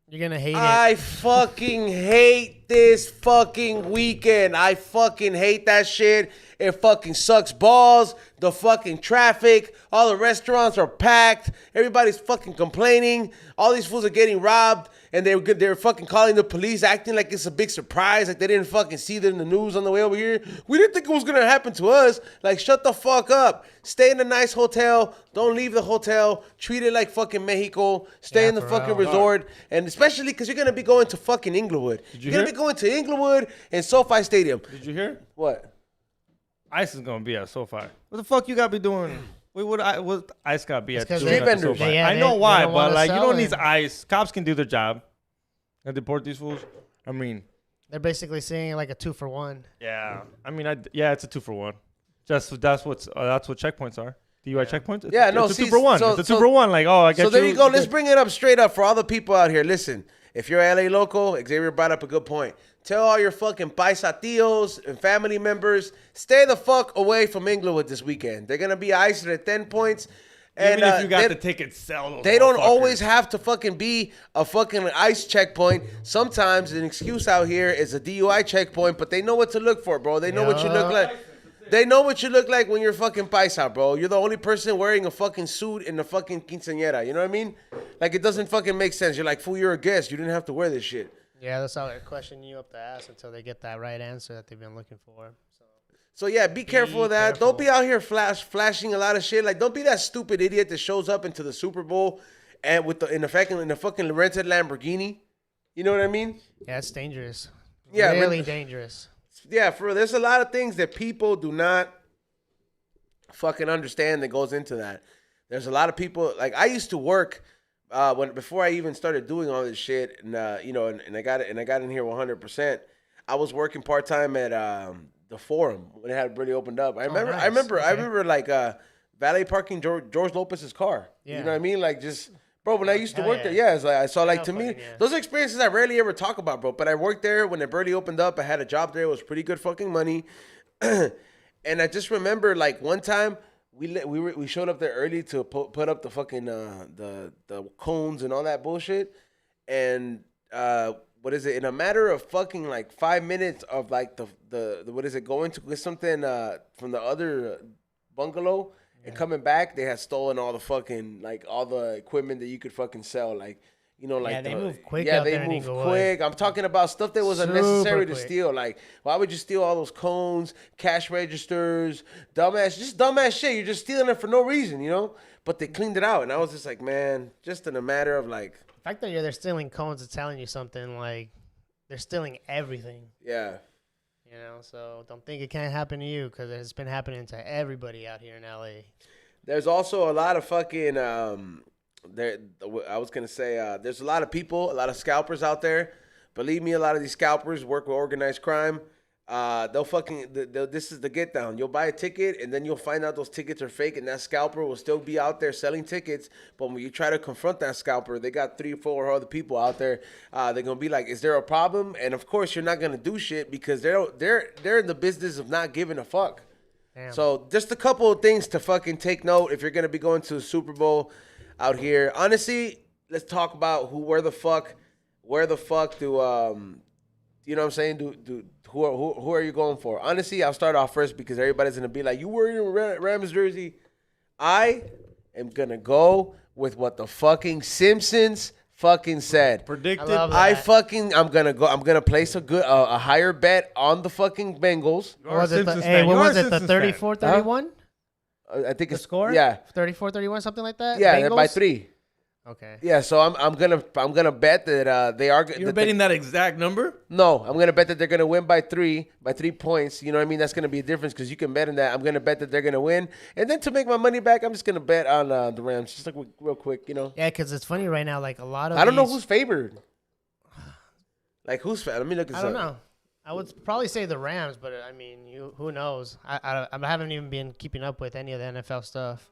you're gonna hate it. I fucking hate this fucking weekend. I fucking hate that shit. It fucking sucks balls. The fucking traffic. All the restaurants are packed. Everybody's fucking complaining. All these fools are getting robbed. And they're fucking calling the police, acting like it's a big surprise. Like they didn't fucking see it in the news on the way over here. We didn't think it was going to happen to us. Like, shut the fuck up. Stay in a nice hotel. Don't leave the hotel. Treat it like fucking Mexico. Stay in the fucking resort. And especially because you're going to be going to fucking Inglewood. You're going to be going to Inglewood and SoFi Stadium. Did you hear? What? ICE is going to be at SoFi. What the fuck you got to be doing? What ICE got to be at? Street vendors. I know why, but like you don't need ICE. Cops can do their job and deport these fools. I mean, they're basically saying like a 2-for-1. Yeah, I mean, it's a 2-for-1. That's what checkpoints are. DUI checkpoints. It's a 2-for-1. It's a 2-for-1. Like, oh, I get you. So there you go. Let's bring it up straight up for all the people out here. Listen, if you're LA local, Xavier brought up a good point. Tell all your fucking paisa tios and family members, stay the fuck away from Inglewood this weekend. They're going to be iced at 10 points. And if you got the ticket, sell those. They don't always have to fucking be a fucking ICE checkpoint. Sometimes an excuse out here is a DUI checkpoint, but they know what to look for, bro. They know what you look like. They know what you look like when you're fucking paisa, bro. You're the only person wearing a fucking suit in the fucking quinceañera. You know what I mean? Like, it doesn't fucking make sense. You're like, fool, you're a guest. You didn't have to wear this shit. Yeah, that's how they're questioning you up the ass until they get that right answer that they've been looking for. So yeah, be careful of that. Don't be out here flashing a lot of shit. Like, don't be that stupid idiot that shows up into the Super Bowl and in the fucking rented Lamborghini. You know what I mean? Yeah, it's dangerous. Yeah, really dangerous. Yeah, for real. There's a lot of things that people do not fucking understand that goes into that. There's a lot of people, like, I used to work before I even started doing all this shit, and and I got in here 100%. I was working part time at the Forum when it had really opened up. I remember like valet parking George Lopez's car. Yeah. You know what I mean? Like, just bro, when I used to work there, it's like I saw, like, to me, those are experiences I rarely ever talk about, bro. But I worked there when it barely opened up. I had a job there. It was pretty good fucking money. And I just remember, like, one time we showed up there early to put up the fucking the cones and all that bullshit. And what is it? In a matter of fucking like 5 minutes of like the what is it, going to get something from the other bungalow and coming back, they had stolen all the fucking, like, all the equipment that you could fucking sell, like, you know, like, they move quick. Yeah, they move quick. I'm talking about stuff that was unnecessary to steal. Like, why would you steal all those cones, cash registers, dumbass shit? You're just stealing it for no reason, you know? But they cleaned it out, and I was just like, man, just in a matter of like. The fact that they're stealing cones is telling you something. Like, they're stealing everything. Yeah. You know, so don't think it can't happen to you, because it's been happening to everybody out here in LA. There's also a lot of fucking I was gonna say there's a lot of people, a lot of scalpers out there. Believe me, a lot of these scalpers work with organized crime. This is the get down. You'll buy a ticket, and then you'll find out those tickets are fake, and that scalper will still be out there selling tickets. But when you try to confront that scalper, they got 3 or 4 other people out there. They're gonna be like, "Is there a problem?" And of course, you're not gonna do shit because they're in the business of not giving a fuck. Damn. So just a couple of things to fucking take note if you're gonna be going to the Super Bowl out here. Honestly, let's talk about where the fuck do you know what I'm saying? Who are you going for? Honestly, I'll start off first because everybody's gonna be like, "You wearing a Rams jersey?" I am gonna go with what the fucking Simpsons fucking said. Predicted. I'm gonna place a higher bet on the fucking Bengals. What was it? The 34-31? I think the score. Yeah, 34-31, something like that. Yeah, they're by 3. Okay. Yeah, so I'm gonna bet that they are. You're betting that exact number? No, I'm gonna bet that they're gonna win by 3 points. You know what I mean? That's gonna be a difference because you can bet on that. I'm gonna bet that they're gonna win, and then to make my money back, I'm just gonna bet on the Rams, just like real quick, you know. Yeah, because it's funny right now. Like, a lot of I don't know who's favored. Like, who's favored? Let me look this up. I don't know. I would probably say the Rams, but I mean, who knows? I haven't even been keeping up with any of the NFL stuff.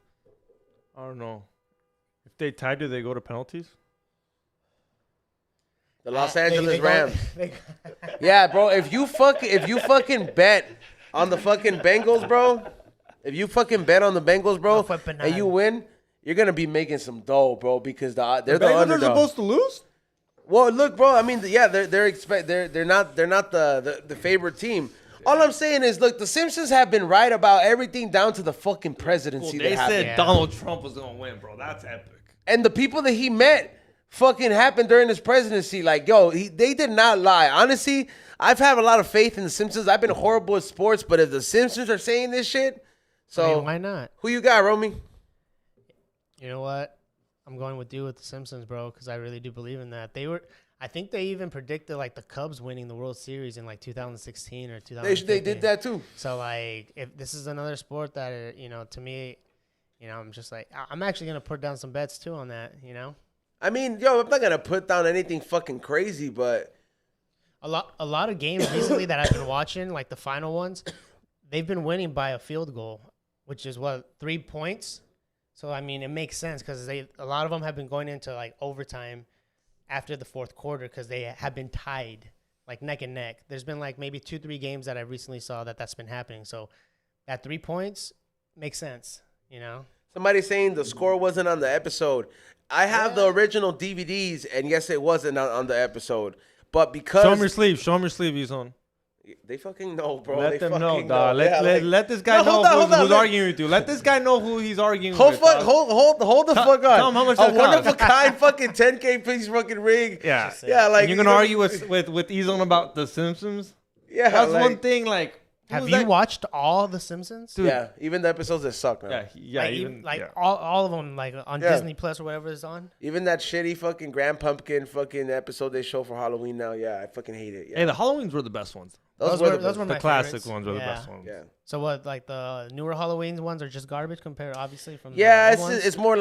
I don't know. If they tie, do they go to penalties? The Los Angeles Rams. Yeah, bro. If you fucking bet on the fucking Bengals, bro. If you fucking bet on the Bengals, bro, and you win, you're gonna be making some dough, bro, because they're the underdog. They're supposed to lose? Well, look, bro. I mean, yeah, they're not the favorite team. All I'm saying is, look, the Simpsons have been right about everything down to the fucking presidency. Well, they said Yeah. Donald Trump was gonna win, bro. That's epic. And the people that he met fucking happened during his presidency. Like, yo, they did not lie. Honestly, I've had a lot of faith in the Simpsons. I've been horrible at sports, but if the Simpsons are saying this shit, so I mean, why not? who you got, Romy? You know what? I'm going with you with the Simpsons, bro, because I really do believe in that. I think they even predicted like the Cubs winning the World Series in like 2016 or 2015. They did that too. So like, if this is another sport that to me, I'm just like, I'm actually gonna put down some bets too on that. I mean, yo, I'm not gonna put down anything fucking crazy, but A lot of games recently that I've been watching, like the final ones, they've been winning by a field goal, which is 3 points. So I mean, it makes sense because a lot of them have been going into like overtime after the fourth quarter because they have been tied like neck and neck. There's been like maybe 2-3 games that I recently saw that's been happening. So that 3 points makes sense, somebody saying the score wasn't on the episode. I have the original DVDs, and yes, it wasn't on the episode. But because Show him your sleeve. Show him your sleeve, Ezone. they fucking know, bro. Let they them fucking know, dog. Let this guy No, know hold on, who's hold on. arguing with you. Let this guy know who he's arguing Hold with. fuck, dog. hold the fuck on. tell him how much a that one costs. of a kind fucking 10K piece fucking ring. Yeah. Yeah, like And you're gonna argue with Ezone about the Simpsons? Yeah, That's like, one thing. Like, Have who's you that- watched all the Simpsons? Dude. Yeah, even the episodes that suck, man. Yeah, Like all of them, like on Yeah. Disney Plus or whatever it's on. Even that shitty fucking Grand Pumpkin fucking episode they show for Halloween now. Yeah, I fucking hate it. Yeah. Hey, the Halloweens were the best ones. those were the those were The my classic favorites. ones were the Yeah. best ones. Yeah. So what, like the newer Halloween ones are just garbage compared, obviously, from Yeah, the old ones? it's more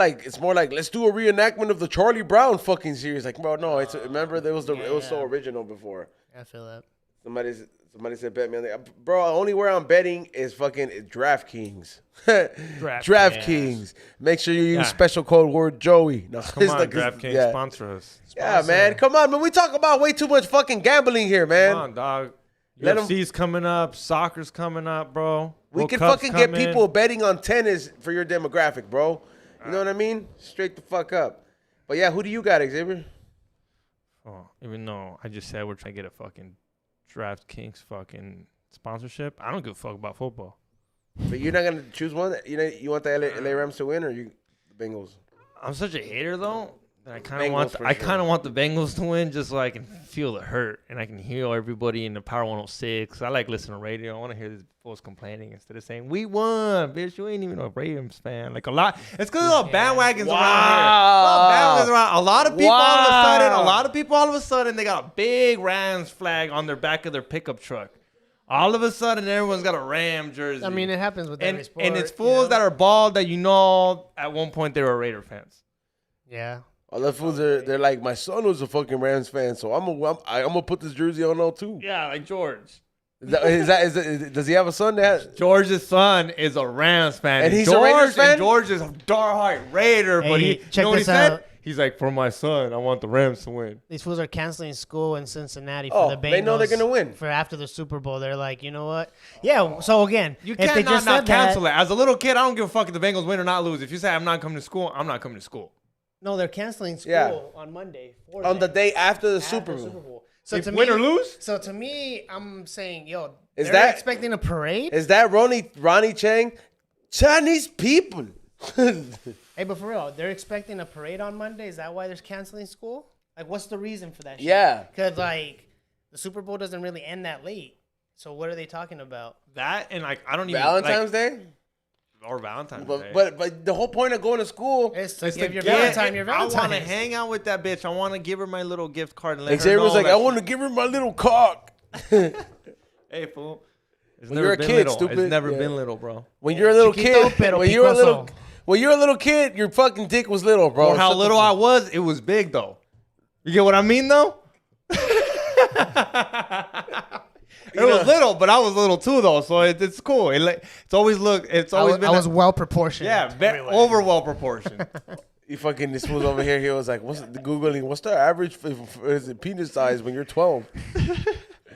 like let's do a reenactment of the Charlie Brown fucking series. Like, bro, no, remember it was so original before. I feel that. Somebody said bet me on that. Bro, only where I'm betting is fucking DraftKings. DraftKings. Make sure you use special code word Joey. No, Come it's on, like- DraftKings, yeah. sponsor us. Yeah, man. Come on, man. We talk about way too much fucking gambling here, man. Come on, dog. Let 'em- UFC's coming up. Soccer's coming up, bro. We World can Cup's fucking get coming. people betting on tennis for your demographic, bro. You know what I mean? Straight the fuck up. But yeah, who do you got, Xavier? Oh, even though I just said we're trying to get a fucking DraftKings fucking sponsorship, I don't give a fuck about football. But you're not gonna choose one. You want the LA Rams to win or you the Bengals? I'm such a hater though that I kind of Bengals want for I sure. kind of want the Bengals to win just so I can feel the hurt and I can hear everybody in the Power 106. I like listening to radio. I want to hear these folks complaining instead of saying we won, bitch. You ain't even a Rams fan. Like a lot. It's because of the bandwagons around here. A lot of people all of a sudden. A lot of people all of a sudden they got a big Rams flag on their back of their pickup truck. All of a sudden, everyone's got a Ram jersey. I mean, it happens with every sport. And it's fools that are bald that at one point they were Raider fans. Yeah. All the fools they're like, my son was a fucking Rams fan, so I'm gonna put this jersey on now too. Yeah, like George. Does he have a son that? George's son is a Rams fan. And he's a Raiders fan? And George is a diehard Raider, but Hey, you check know what he this said? out. He's like, for my son, I want the Rams to win. These fools are canceling school in Cincinnati Oh, for the Bengals. they know they're gonna win. For after the Super Bowl. They're like, you know what? Yeah, so again, You if they can't just not said cancel that, it. As a little kid, I don't give a fuck if the Bengals win or not lose. If you say I'm not coming to school, I'm not coming to school. no, they're canceling school Yeah. on Monday. On the day after the After Super the Bowl. So If to win me, or lose? So to me, I'm saying, yo, Is they're that- expecting a parade? Is that Ronnie Chang? Chinese people. Hey, but for real, they're expecting a parade on Monday. Is that why they're canceling school? Like, what's the reason for that shit? Yeah. Because, like, the Super Bowl doesn't really end that late. So what are they talking about? That and like I don't even Valentine's Day? or Valentine's Day. But the whole point of going to school. It's to It's give to your get- Valentine your Valentine's. I want to hang out with that bitch. I want to give her my little gift card and let Xavier her was know like, that I want to give her my little cock. Hey, fool. It's When never you're a been kid, little. stupid. It's never Yeah. been little, bro. When you're a little Chiquito, kid, pero when you're a little, picoso. when you're a little kid, your fucking dick was little, bro. For how Shut the little fuck- I was, it was big though. You get what I mean though? It was little, but I was little too though, so it's cool. It's always been I was well proportioned. yeah, everywhere. over well proportioned. You fucking this was over here. He was like, googling? What's the average is it penis size when you're 12?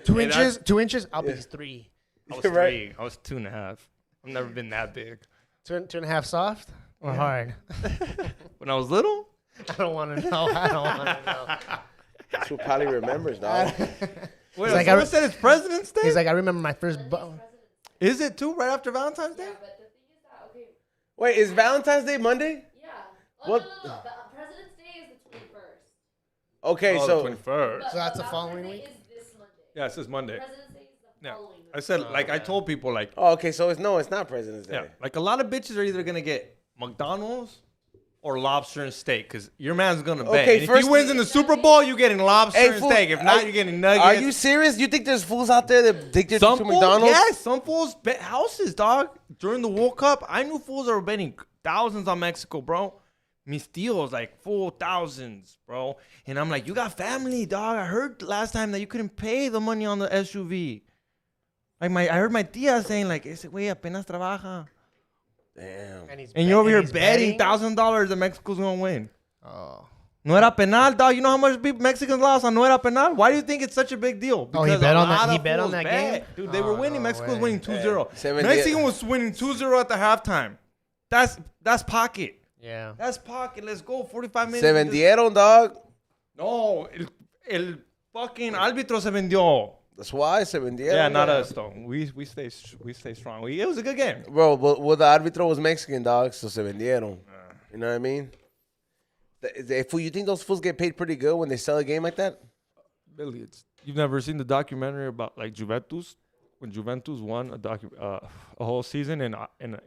2 inches. 2 inches. I'll be 3. I was Right. 3. I was 2.5. I've never been that big. 2.5 soft or hard? When I was little, I don't want to know. I don't want to know. That's who probably remembers, dog. Wait, like, someone said it's President's Day? He's like, I remember my first... Is it too, right after Valentine's Day? Yeah, but the thing is that, okay. Wait, is Valentine's Day Monday? Yeah. What? No. President's Day is the 21st. Okay, so... 21st. So that's the following week? Is this Monday. Yeah, it says Monday. President's Day is the following week. I said, I told people, like... Oh, okay, so it's not President's Day. Yeah, like a lot of bitches are either going to get McDonald's or lobster and steak because your man's going to bet. Okay, And first- if he wins in the Super Bowl, you're getting lobster and fool, steak. If not, you're getting nuggets. Are you serious? You think there's fools out there that think they're Some to fools, McDonald's? yes, some fools bet houses, dog. During the World Cup, I knew fools that were betting thousands on Mexico, bro. Mis tios, like full thousands, bro. And I'm like, you got family, dog. I heard last time that you couldn't pay the money on the SUV. Like I heard my tia saying, like, ese güey apenas trabaja. Damn. And you're over here betting $1,000 that Mexico's gonna win. Oh. No era penal, dog. You know how much Mexicans lost on no era penal? Why do you think it's such a big deal? Oh, he bet a on that. lot He of bet on fools that bet. game. Dude, they were winning. No Mexico was way. winning 2-0. 70 Mexico was winning 2-0 at the halftime. That's pocket. Yeah. That's pocket. Let's go. 45 minutes. Se vendieron, dog. No, el fucking árbitro se vendió. That's why se vendieron. Yeah, not us though. We stay strong. It was a good game. Bro, well, the árbitro was Mexican, dog, so se vendieron. You know what I mean? You think those fools get paid pretty good when they sell a game like that? Billy, you've never seen the documentary about like Juventus when Juventus won a whole season in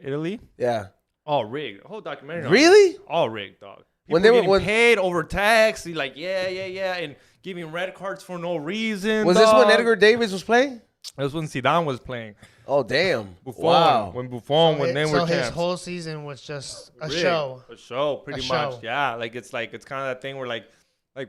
Italy? Yeah. All rigged. The whole documentary. Really? All rigged, dog. When People they were- getting when- paid over tax, like yeah, and giving red cards for no reason. Was this when Edgar Davis was playing? It was when Zidane was playing. Oh, damn. Buffon, Wow. when Buffon, when they were So his champs. whole season was just a Rigged. show. A show, pretty A much. show. Yeah, it's kind of that thing where like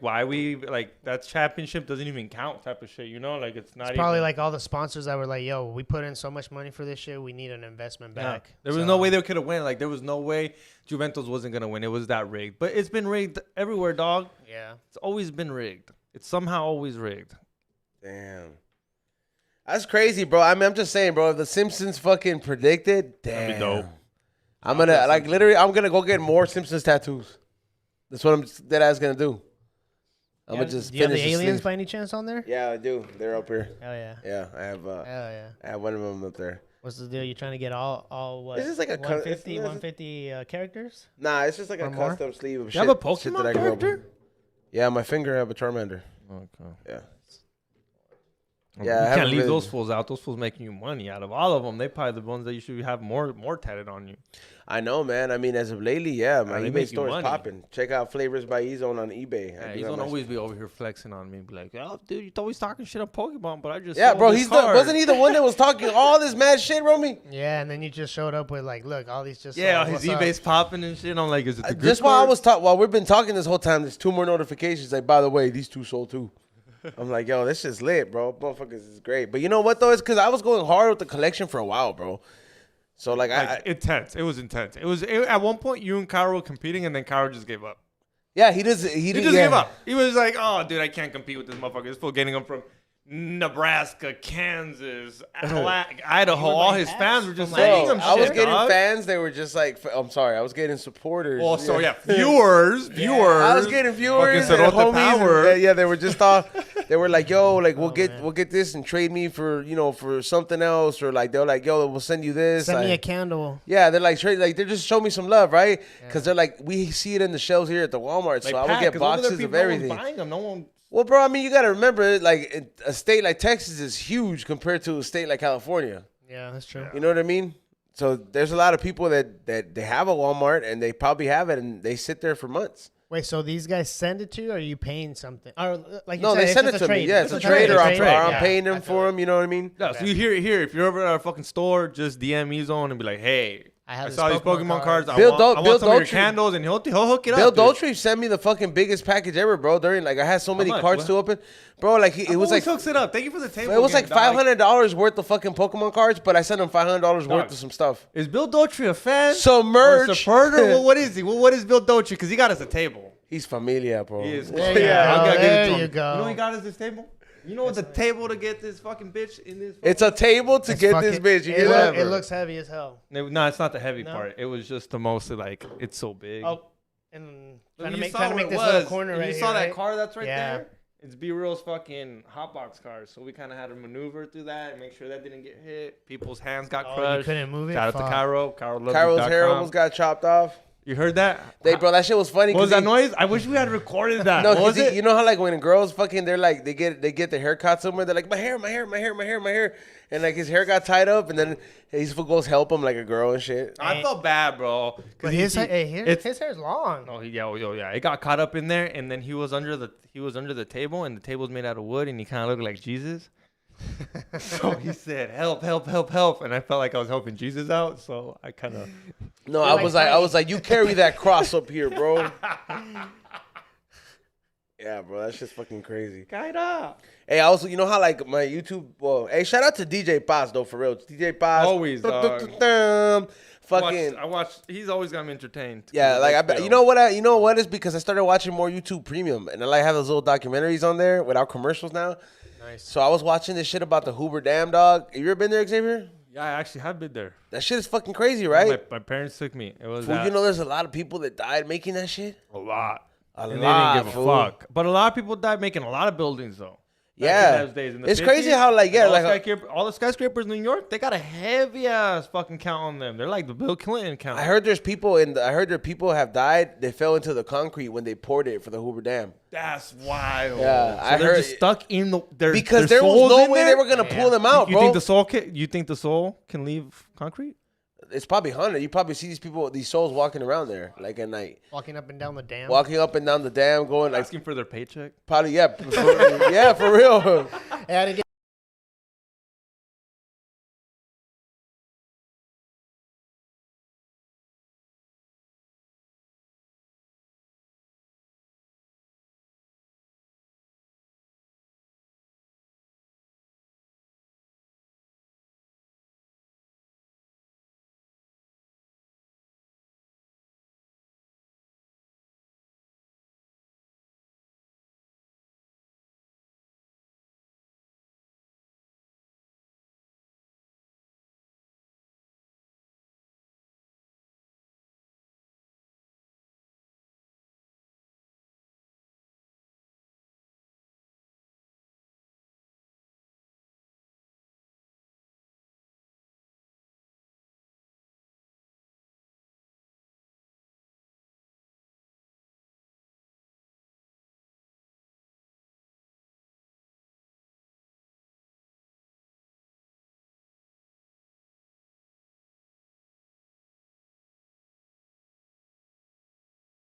why we like that championship doesn't even count type of shit, you know? Like it's not It's probably even, like all the sponsors that were like, yo, we put in so much money for this shit, we need an investment yeah. back. There was no way they could have won. Like there was no way Juventus wasn't gonna win. It was that rigged. But it's been rigged everywhere, dog. Yeah. It's always been rigged. It's somehow always rigged. Damn. That's crazy, bro. I mean, I'm just saying, bro. If the Simpsons fucking predicted, damn. That'd be dope. I'm gonna literally. I'm gonna go get more Simpsons tattoos. That's what I'm dead ass gonna do. I'm gonna just Do you have the finish aliens sleeve. by any chance on there? Yeah, I do. They're up here. Hell yeah. Yeah, I have. Hell yeah. I have one of them up there. What's the deal? You trying to get all what? It's just like a 150 characters? Nah, it's just like a Or more? custom sleeve of shit. You have a shit Pokemon that I grew up character? with. Yeah, on my finger I have a Charmander. Okay. Yeah. You Yeah, I haven't can't leave really- those fools out. Those fools making you money. Out of all of them, they probably the ones that you should have more tatted on you. I know, man. I mean, as of lately, yeah, my they eBay make you store is money. popping. Check out Flavors by E-Zone on eBay. Yeah, I he's do have gonna my- always be over here flexing on me, be like, "Oh, dude, you're always talking shit on Pokemon, but I just Yeah, sold bro. this He's card." wasn't he the one that was talking all this mad shit, Romy? Yeah, and then you just showed up with like, look, all these just Yeah, sold. his What's eBay's up? popping and shit. I'm like, is it the good Just while I card? was while we've been talking this whole time, there's 2 more notifications. Like, by the way, these 2 sold too. I'm like, yo, this shit's lit, bro. Motherfuckers is great. But you know what though? It's because I was going hard with the collection for a while, bro. So like, intense. It was intense. At one point you and Kyle were competing, and then Kyle just gave up. yeah, he just He just gave up. He was like, "Oh, dude, I can't compete with this motherfucker. This fool getting him from Nebraska, Kansas, Idaho. All his fans were just sending him shit. I was getting dog. fans. They were just like, I'm sorry, I was getting supporters. Oh, so yeah, viewers. I was getting viewers and Fucking Cerote homies. power. And, yeah, they were just all. They were like, "Yo, like we'll get this and trade me for for something else," or like they were like, "Yo, we'll send you this." Send me a like, candle. yeah, they're like trade, like they just show me some love, right? Because they're like, we see it in the shelves here at the Walmart, so I would get boxes of everything. Buying them. No one. Well, bro, I mean, you got to remember, like a state like Texas is huge compared to a state like California. Yeah, that's true. You know what I mean? So there's a lot of people that they have a Walmart and they probably have it and they sit there for months. Wait, so these guys send it to you, or are you paying something? Or like you No, said, they it's send just it a to me. trade. Yeah, it's a trade, or I'm paying them for them. You know what I mean? Yeah, so you hear it here. If you're over at our fucking store, just DM E-Zone and be like, "Hey, I this saw these Pokemon cards. I Bill want some of your Dolce- candles," and he'll hook it Bill up. dude. Dolce sent me the fucking biggest package ever, bro. During like I had so many much? cards What? to open, bro. Like it was like hooks it up. Thank you for the table. it was like again, dog. $500 worth of fucking Pokemon cards, but I sent him $500 worth of some stuff. Is Bill Dolce a fan? Some Or a merch. supporter? Well, what is he? Well, what is Bill Dolce? Because he got us a table. He's familia, bro. He is. There you go. I'll give it to There him. you go. You know he got us this table? You know what the table to get this fucking bitch in this? It's a table to get this bitch. You get that? It looks heavy as hell. No, it's not the heavy No? part. It was just the most like it's so big. Oh, and Look, trying to you make saw trying to where make it this little was. corner And right you here. saw that right? car that's right Yeah. there? It's B-Real's fucking hotbox cars, so we kind of had to maneuver through that and make sure that didn't get hit. People's hands got crushed. You couldn't move it? Shout out to Cairo. Cairo's hair almost got chopped off. You heard that? Bro, that shit was funny. What was that noise? I wish we had recorded that. No, what was it? You know how like when girls fucking, they're like, they get their hair cut somewhere, they're like, my hair. And like his hair got tied up, and then his foot goes help him like a girl and shit. I felt bad, bro. But his hair's long. Oh yeah. It got caught up in there, and then he was under the table, and the table's made out of wood, and he kind of looked like Jesus. So he said, help, and I felt like I was helping Jesus out, so I kind of. No, I was like, you carry that cross up here, bro. Yeah, bro, that's just fucking crazy. Guide up. Hey, also, you know how like my YouTube, well, hey, shout out to DJ Paz though, for real. DJ Paz. Always, fucking. I watched. He's always got me entertained. Yeah, like you know what is because I started watching more YouTube Premium, and I like have those little documentaries on there without commercials now. Nice. So I was watching this shit about the Hoover Dam, dog. Have you ever been there, Xavier? Yeah, I actually have been there. That shit is fucking crazy, right? My parents took me. It was. Fool, you know, there's a lot of people that died making that shit. A lot. And they didn't give a fuck. But a lot of people died making a lot of buildings, though. Yeah, it's crazy how like all the skyscrapers in New York, they got a heavy ass fucking count on them. They're like the Bill Clinton count. I heard there people have died. They fell into the concrete when they poured it for the Hoover Dam. That's wild. Yeah, so I heard just stuck in the because there was no way they were gonna pull them out, bro. You think the soul can leave concrete? It's probably haunted. You probably see these souls walking around there, like at night. Walking up and down the dam. Going like asking for their paycheck. Probably, yeah, for real.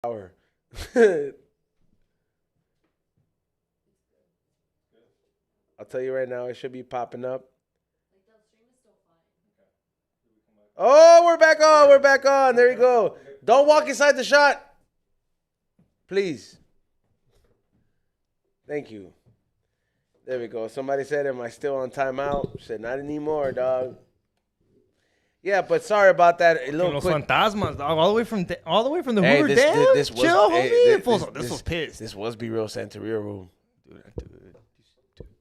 I'll tell you right now, it should be popping up. Oh, we're back on. There you go. Don't walk inside the shot. Please. Thank you. There we go. Somebody said, am I still on timeout? Said, not anymore, dog. Yeah, but sorry about that. A little Los quick. Fantasmas, dog, all the way from the Hoover Dam. This was, chill, homie. This was pissed. This was B-Real Santeria room.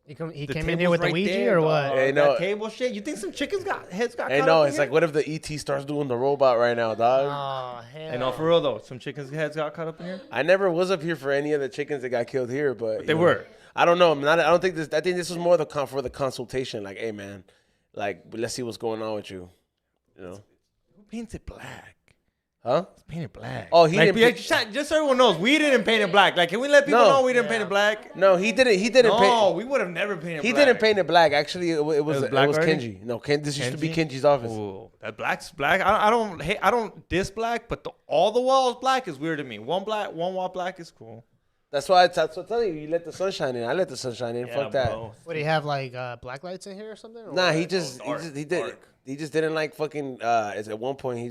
He came in here with the Ouija there, or what? Hey, no. That table shit. You think some chickens got heads got? Hey, no. It's like, what if the ET starts doing the robot right now, dog? Oh hell. Hey, no, for real though, some chickens' heads got caught up in here. I never was up here for any of the chickens that got killed here, but they were. I don't know. I don't think this. I think this was more for the consultation. Like, hey, man, like, let's see what's going on with you. You know. Who paints it black? Huh? It's painted black. Oh, he didn't. Just so everyone knows, we didn't paint it black. Like, can we let people know we didn't paint it black? No, he didn't. He didn't. No, we would have never painted. He didn't paint it black. Actually, it was Kenji. Kenji. No, this used to be Kenji's office. Ooh, that black's black. I don't diss black, but all the walls black is weird to me. One wall black is cool. That's why I'm telling you, you let the sun shine in. I let the sun shine in. Fuck that. What do you have, like black lights in here or something? Or nah, what? He just didn't like fucking. At one point, he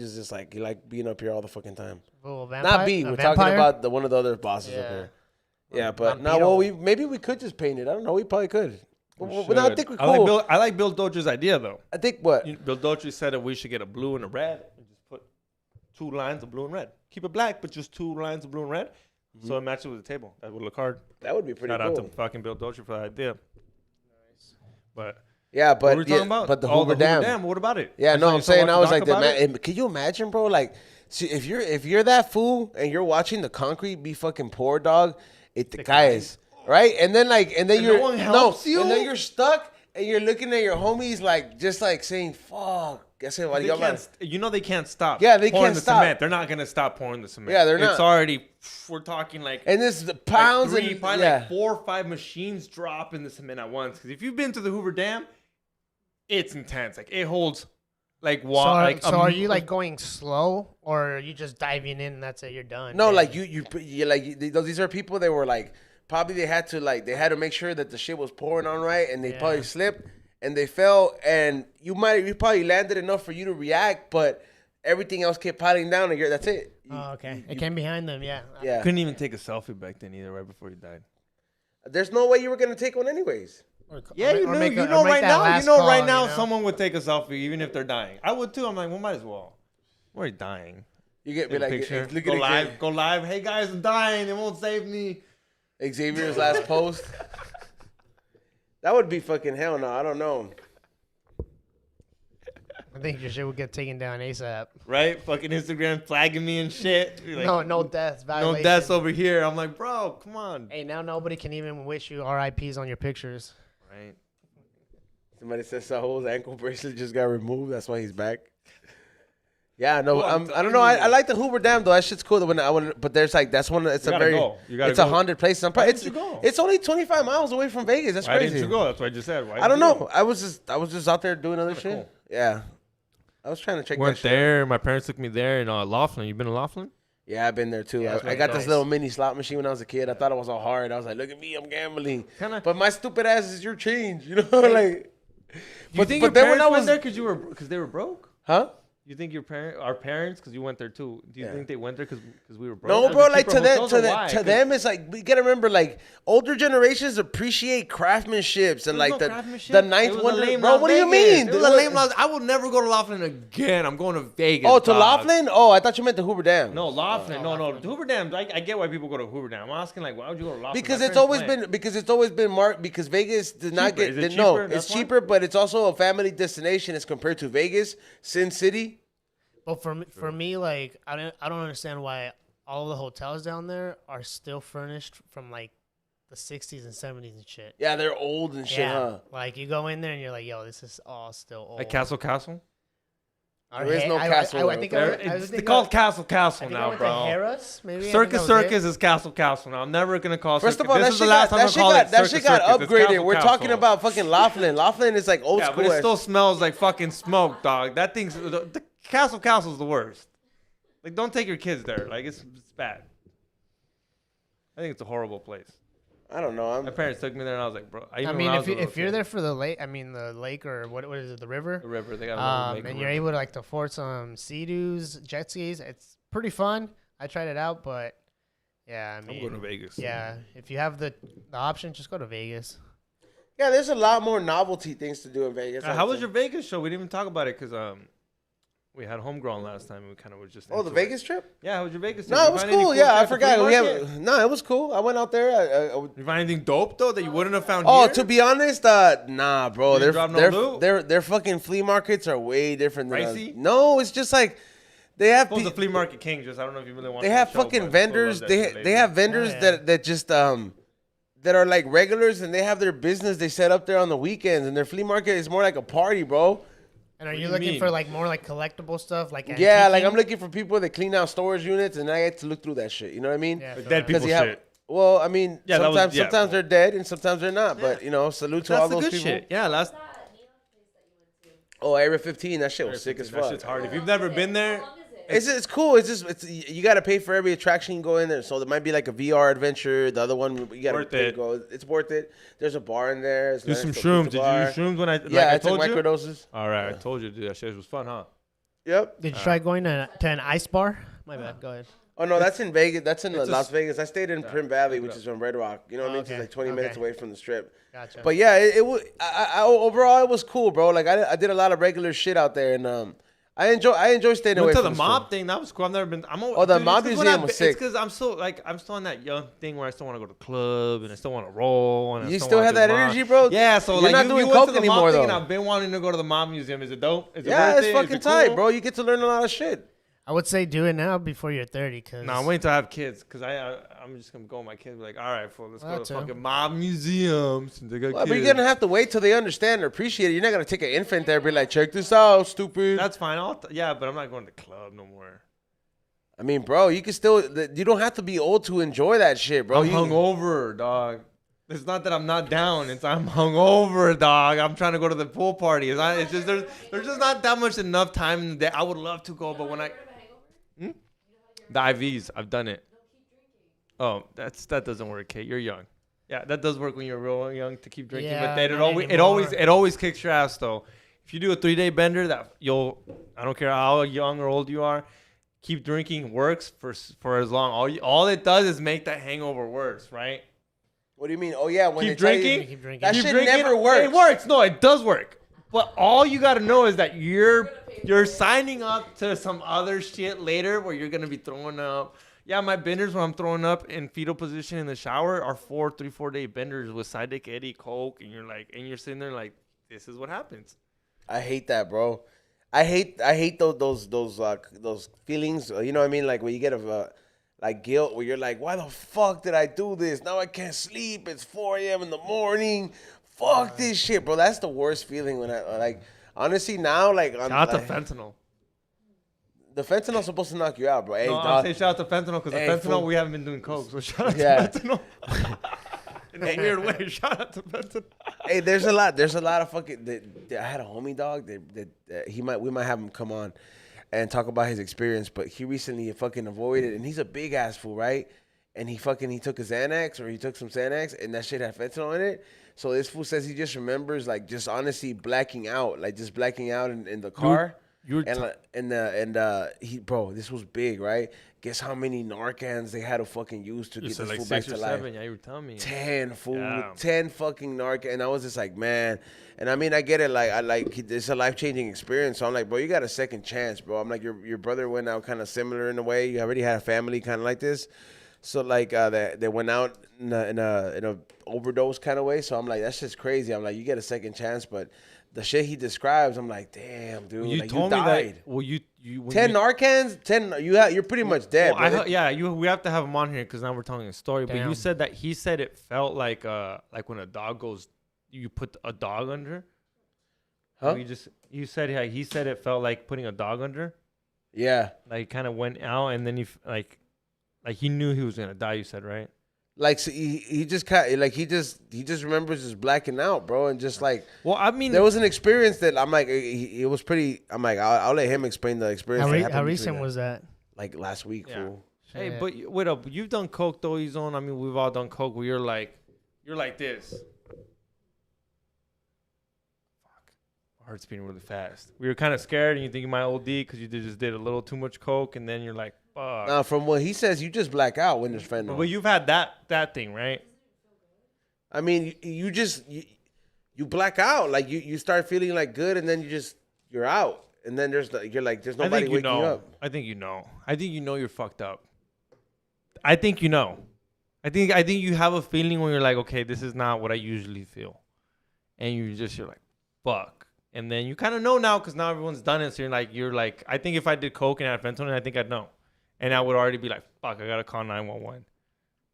liked being up here all the fucking time. Oh, vampire? Not B. We're talking about one of the other bosses up here. Yeah, but maybe we could just paint it. I don't know. We probably could. But I think we're cool. I like Bill Dotri's idea though. I think what Bill Dotri said that we should get a blue and a red and just put 2 lines of blue and red. Keep it black, but just 2 lines of blue and red. Mm-hmm. So it matches with the table. That would look hard. That would be pretty cool. Shout out to fucking Bill Dotri for that idea. Nice. But yeah, but what were we talking about? But the Hoover Dam. What about it? Yeah, no, I'm saying I was like, can you imagine, bro? Like, see, if you're that fool and you're watching the concrete be fucking poured, dog, the guy is. right? And then no one helps you? and then you're stuck, and you're looking at your homies just saying, "Fuck." They can't stop. Yeah, they pouring can't the stop. cement. They're not gonna stop pouring the cement. Yeah, they're not. It's already. We're talking like. And this is the pounds like like 4 or 5 machines drop in the cement at once. Because if you've been to the Hoover Dam, it's intense. Like it holds, like water. So are you like going slow, or are you just diving in and that's it? You're done. No, like these are people that were like probably they had to make sure that the shit was pouring on right, and they probably slipped. And they fell, and you probably landed enough for you to react, but everything else kept piling down, and that's it. It came behind them, yeah. Couldn't even take a selfie back then either, right before you died. There's no way you were gonna take one anyways. Right now, someone would take a selfie even if they're dying. I would too. I'm like, well, might as well. We're dying. You get me like picture. Look at go live. Hey guys, I'm dying. It won't save me. Xavier's last post. That would be fucking hell no. I don't know. I think your shit would get taken down ASAP. Right? Fucking Instagram flagging me and shit. Like, no deaths. No deaths over here. I'm like, bro, come on. Hey, now nobody can even wish you RIPs on your pictures. Right. Somebody says Saul's ankle bracelet just got removed. That's why he's back. Yeah, no, I don't know. I like the Hoover Dam though. That shit's cool. But there's like that's one. It's a very. It's 100 places. It's only 25 miles away from Vegas. That's crazy. Why didn't you go? That's what I just said. I don't know. I was just out there doing other shit. Cool. Yeah, I was trying to check. Went there. My parents took me there in Laughlin. You been to Laughlin? Yeah, I've been there too. Yeah, I got this little mini slot machine when I was a kid. I thought it was all hard. I was like, look at me, I'm gambling. But my stupid ass is your change, you know? Like. You think your parents went there because they were broke? Huh? You think our parents, because you went there too, do you think they went there because we were broke? No, bro, like to them, it's like, we gotta remember, like, older generations appreciate craftsmanships and like the ninth wonder. Bro, what do you mean? It was a lame I will never go to Laughlin again. I'm going to Vegas. Oh, to Laughlin? Oh, I thouot you meant the Hoover Dam. No, Laughlin. No. Hoover Dam, I get why people go to Hoover Dam. I'm asking, like, why would you go to Laughlin? Because it's always been marked, because Vegas did not get, no, it's cheaper, but it's also a family destination as compared to Vegas, Sin City. Well, for me, like I don't understand why all of the hotels down there are still furnished from like the 60s and 70s and shit. Yeah, they're old and shit, huh? Like you go in there and you're like, yo, this is all still old. Like Castle? There is no castle. I think it's called Castle now, bro. Harris, maybe. Circus is Castle now. I'm never gonna call. First of all, that shit got upgraded. We're talking about fucking Laughlin. Laughlin is like old school. But it still smells like fucking smoke, dog. That thing's the Castle's the worst. Like, don't take your kids there. Like, it's bad. I think it's a horrible place. I don't know. My parents took me there, and I was like, bro. I mean, if you're there for the lake, the lake or what is it, the river? The river. They got a lake. And you're able to like to afford some Sea-Doos, jet skis. It's pretty fun. I tried it out, but yeah, I'm going to Vegas. Yeah, if you have the option, just go to Vegas. Yeah, there's a lot more novelty things to do in Vegas. How was your Vegas show? We didn't even talk about it because we had homegrown last time, and we kind of was just. Oh, the Vegas trip? Yeah, how was your Vegas trip? No, it was cool. Yeah, I forgot. No, it was cool. I went out there. You find anything dope though that you wouldn't have found? Oh, to be honest, nah, bro. Their fucking flea markets are way different than us. No, it's just like they have. The flea market king. Just I don't know if you really want. They have fucking vendors. They have vendors that just that are like regulars, and they have their business they set up there on the weekends, and their flea market is more like a party, bro. And are you looking for like more like collectible stuff, like yeah, like I'm looking for people that clean out storage units, and I get to look through that shit. You know what I mean? Yeah, dead people shit. Well, I mean, sometimes they're dead and sometimes they're not. But you know, salute to all those people. Shit. Yeah, Oh, Area 15, that shit was sick as fuck. That shit's hard. If you've never been there. It's cool. You got to pay for every attraction you go in there. So there might be like a VR adventure. The other one you got to go. It's worth it. There's a bar in there. Do some shrooms. Did you do shrooms when I? Yeah, I told you. Microdoses. All right, I told you, dude. That shit was fun, huh? Yep. Did you try going to an ice bar? My bad. Go ahead. Oh no, that's in Vegas. That's in Las Vegas. I stayed in Prim Valley, which is on Red Rock. You know what I mean? It's like 20 minutes away from the Strip. Gotcha. But yeah, it was. Overall, it was cool, bro. Like I did a lot of regular shit out there, and I enjoy staying away from the mob thing. That was cool. I've never been. The mob museum was sick. It's because I'm still on that young thing where I still want to go to the club and I still want to roll. And you still have that energy, bro? Yeah. So you're not doing coke anymore, though. And I've been wanting to go to the mob museum. Is it dope? Yeah, it's fucking tight, bro. You get to learn a lot of shit. I would say do it now before you're 30. No, I'm waiting to have kids because I'm just going to go with my kids. Be like, all right, fool, let's go to fucking mob museums. They got but you're going to have to wait till they understand and appreciate it. You're not going to take an infant there and be like, check this out, stupid. That's fine. Yeah, but I'm not going to the club no more. I mean, bro, you can still, you don't have to be old to enjoy that shit, bro. I'm hungover, dog. It's not that I'm not down. It's I'm hungover, dog. I'm trying to go to the pool party. It's just there's just not that much enough time in the day. I would love to go, but when the IVs, I've done it. Oh, that doesn't work, Kate. You're young. Yeah, that does work when you're real young to keep drinking. Yeah, but then it always kicks your ass though. If you do a 3-day bender, I don't care how young or old you are, keep drinking works for as long. All it does is make that hangover worse, right? What do you mean? Oh yeah, when keep drinking. That shit never works. It works. No, it does work. But all you gotta know is that you're signing up to some other shit later where you're gonna be throwing up. Yeah, my benders when I'm throwing up in fetal position in the shower are 3-4 day benders with Cidic, Eddie, Coke, and you're sitting there like, this is what happens. I hate that, bro. I hate those feelings. You know what I mean? Like when you get like guilt, where you're like, why the fuck did I do this? Now I can't sleep. It's 4 a.m. in the morning. Fuck this shit, bro. That's the worst feeling when I like. Honestly, now like shout out to fentanyl. The fentanyl's supposed to knock you out, bro. Hey, no, I'll say shout out to fentanyl because the fentanyl we haven't been doing coke, so shout out to fentanyl. In a weird way, shout out to fentanyl. Hey, there's a lot of fucking. I had a homie dog that we might have him come on and talk about his experience, but he recently fucking avoided, and he's a big ass fool, right? And he took a Xanax or he took some Xanax, and that shit had fentanyl in it. So this fool says he just remembers like just honestly blacking out, like just blacking out in the car. Bro, this was big, right? Guess how many Narcans they had to fucking use to get this fool back to life? 7. Yeah, you were telling me. 10, fool. Yeah. 10 fucking Narcan. And I was just like, man. And I mean, I get it. It's a life-changing experience. So I'm like, bro, you got a second chance, bro. I'm like, your brother went out kind of similar in a way. You already had a family kind of like this. So like they went out in a overdose kind of way. So I'm like, that's just crazy. I'm like, you get a second chance, but the shit he describes, I'm like, damn, dude, you like, told you me died. That. Well, you 10 Narcans, 10. You're pretty much dead. Well, we have to have him on here because now we're telling a story. Damn. But you said that he said it felt like when a dog goes, you put a dog under. Huh? You said he said it felt like putting a dog under. Yeah. Like kind of went out and then like he knew he was gonna die. You said right. Like so he just remembers just blacking out, bro, and just like. Well, I mean, there was an experience that I'm like, it was pretty. I'm like, I'll let him explain the experience. How recent was that? Like last week, yeah. fool. Hey, but wait up, you've done coke though, Zone. I mean, we've all done coke where you're like this. Fuck, my heart's beating really fast. We were kind of scared, and you think you might OD because you just did a little too much coke, and then you're like. Fuck. Now, from what he says, you just black out when there's fentanyl. But you've had that thing, right? I mean, you black out. Like you start feeling like good, and then you're out, and then there's nobody waking you up. I think you know. I think you know you're fucked up. I think you know. I think you have a feeling when you're like, okay, this is not what I usually feel, and you're like, fuck. And then you kind of know now because now everyone's done it. So you're like, I think if I did coke and had fentanyl, I think I'd know. And I would already be like, fuck, I gotta call 911.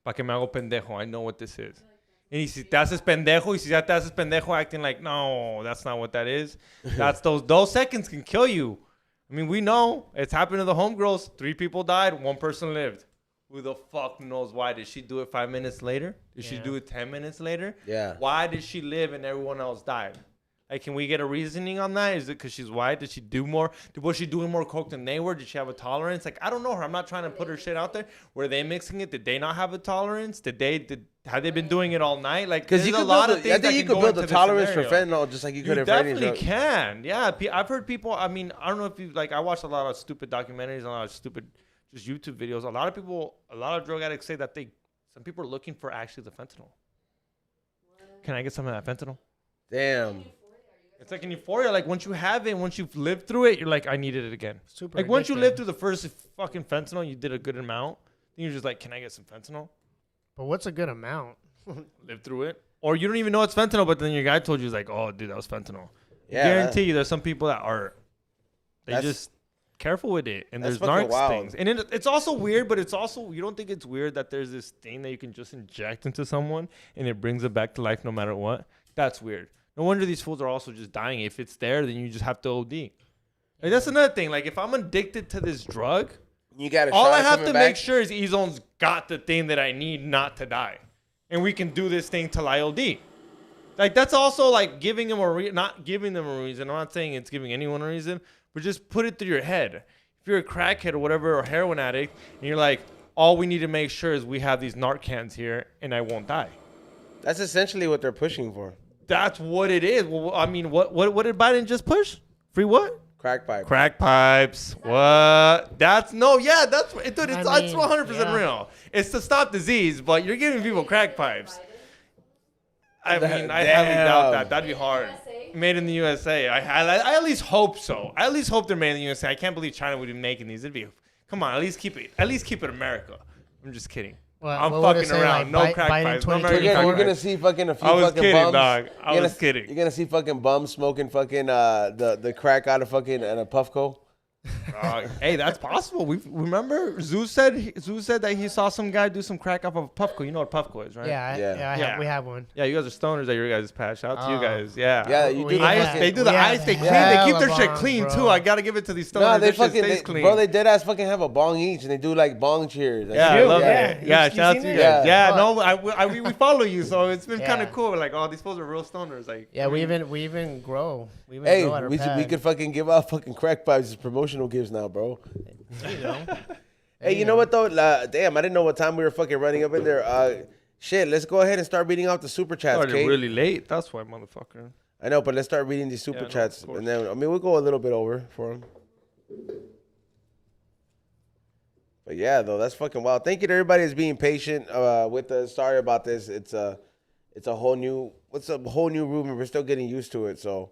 Pa que me hago pendejo. I know what this is. And si te haces pendejo, si ya te haces pendejo acting like, no, that's not what that is. That's those seconds can kill you. I mean, we know. It's happened to the homegirls. 3 people died. 1 person lived. Who the fuck knows why? Did she do it 5 minutes later? Did she do it 10 minutes later? Yeah. Why did she live and everyone else died? Like, can we get a reasoning on that? Is it because she's white? Did she do more? Was she doing more coke than they were? Did she have a tolerance? Like, I don't know her. I'm not trying to put her shit out there. Were they mixing it? Did they not have a tolerance? Had they been doing it all night? Like, because a lot of things. I think you could build a tolerance for fentanyl just like you could. You definitely can. Yeah, I've heard people. I mean, I don't know if you like. I watched a lot of stupid documentaries, a lot of stupid just YouTube videos. A lot of drug addicts say that some people are looking for actually the fentanyl. Can I get some of that fentanyl? Damn. It's like in euphoria. Like once you have it, once you've lived through it, you're like, I needed it again. Super. Like once you live through the first fucking fentanyl, you did a good amount. Then you're just like, can I get some fentanyl? But what's a good amount? Live through it, or you don't even know it's fentanyl, but then your guy told you, he's like, oh, dude, that was fentanyl. Yeah. I guarantee you, there's some people that are. They just careful with it. And That's there's fucking narc wild. things. And it's also weird, but it's also, you don't think it's weird that there's this thing that you can just inject into someone and it brings it back to life no matter what? That's weird. No wonder these fools are also just dying. If it's there, then you just have to OD. Like, that's another thing. Like, if I'm addicted to this drug, You got all I have to make sure is E-Zone's got the thing that I need not to die. And we can do this thing till I OD. Like, that's also like giving them not giving them a reason. I'm not saying it's giving anyone a reason, but just put it through your head. If you're a crackhead or whatever, or heroin addict, and you're like, all we need to make sure is we have these Narcans here and I won't die. That's essentially what they're pushing for. That's what it is. Well, I mean, what did Biden just push? Free what? Crack pipe. Crack pipes. What? That's no. Yeah, that's it, dude. It's 100% real. It's to stop disease, but you're giving people crack pipes. I mean, I highly doubt that. That'd be hard. Made in the USA. I at least hope so. I at least hope they're made in the USA. I can't believe China would be making these. It'd be, come on, at least keep it America. I'm just kidding. Well, I'm fucking around. Like no crack Biden pipes. No 2024? American crack You're gonna pipes. see fucking a few I was fucking kidding, bums. dog. I was kidding. You're gonna see fucking bums smoking fucking the crack out of fucking and a Puffco. Hey, that's possible. We remember Zeus said that he saw some guy do some crack off of a Puffco. You know what Puffco is, right? Yeah, we have one. Yeah, you guys are stoners at your guys' patch. Shout out to you guys. Yeah. Yeah, you do. They do the ice. They clean. They keep their shit clean too. I gotta give it to these stoners. No, they Their shit fucking stays clean. bro. They dead ass fucking have a bong each, and they do like bong cheers. Yeah, I love Yeah. it. Yeah, You shout out seen to you it? guys. Yeah. Yeah, no, we follow you, so it's been kind Yeah. of cool. Like, oh, these fools are real stoners. Like, Yeah, we even grow. We even Hey, grow at our we pad. could fucking give out fucking crack pipes as promotional gifts now, bro. You know. Hey, you know what though? Damn, I didn't know what time we were fucking running up in there. Shit, let's go ahead and start reading out the super chats, started Kate. really late. That's why, motherfucker. I know, but let's start reading these super Yeah, no, chats, of course. and then I mean we'll go a little bit over for them. But yeah, though that's fucking wild. Thank you to everybody that's being patient with us. Sorry about this. It's a whole new room, and we're still getting used to it. So.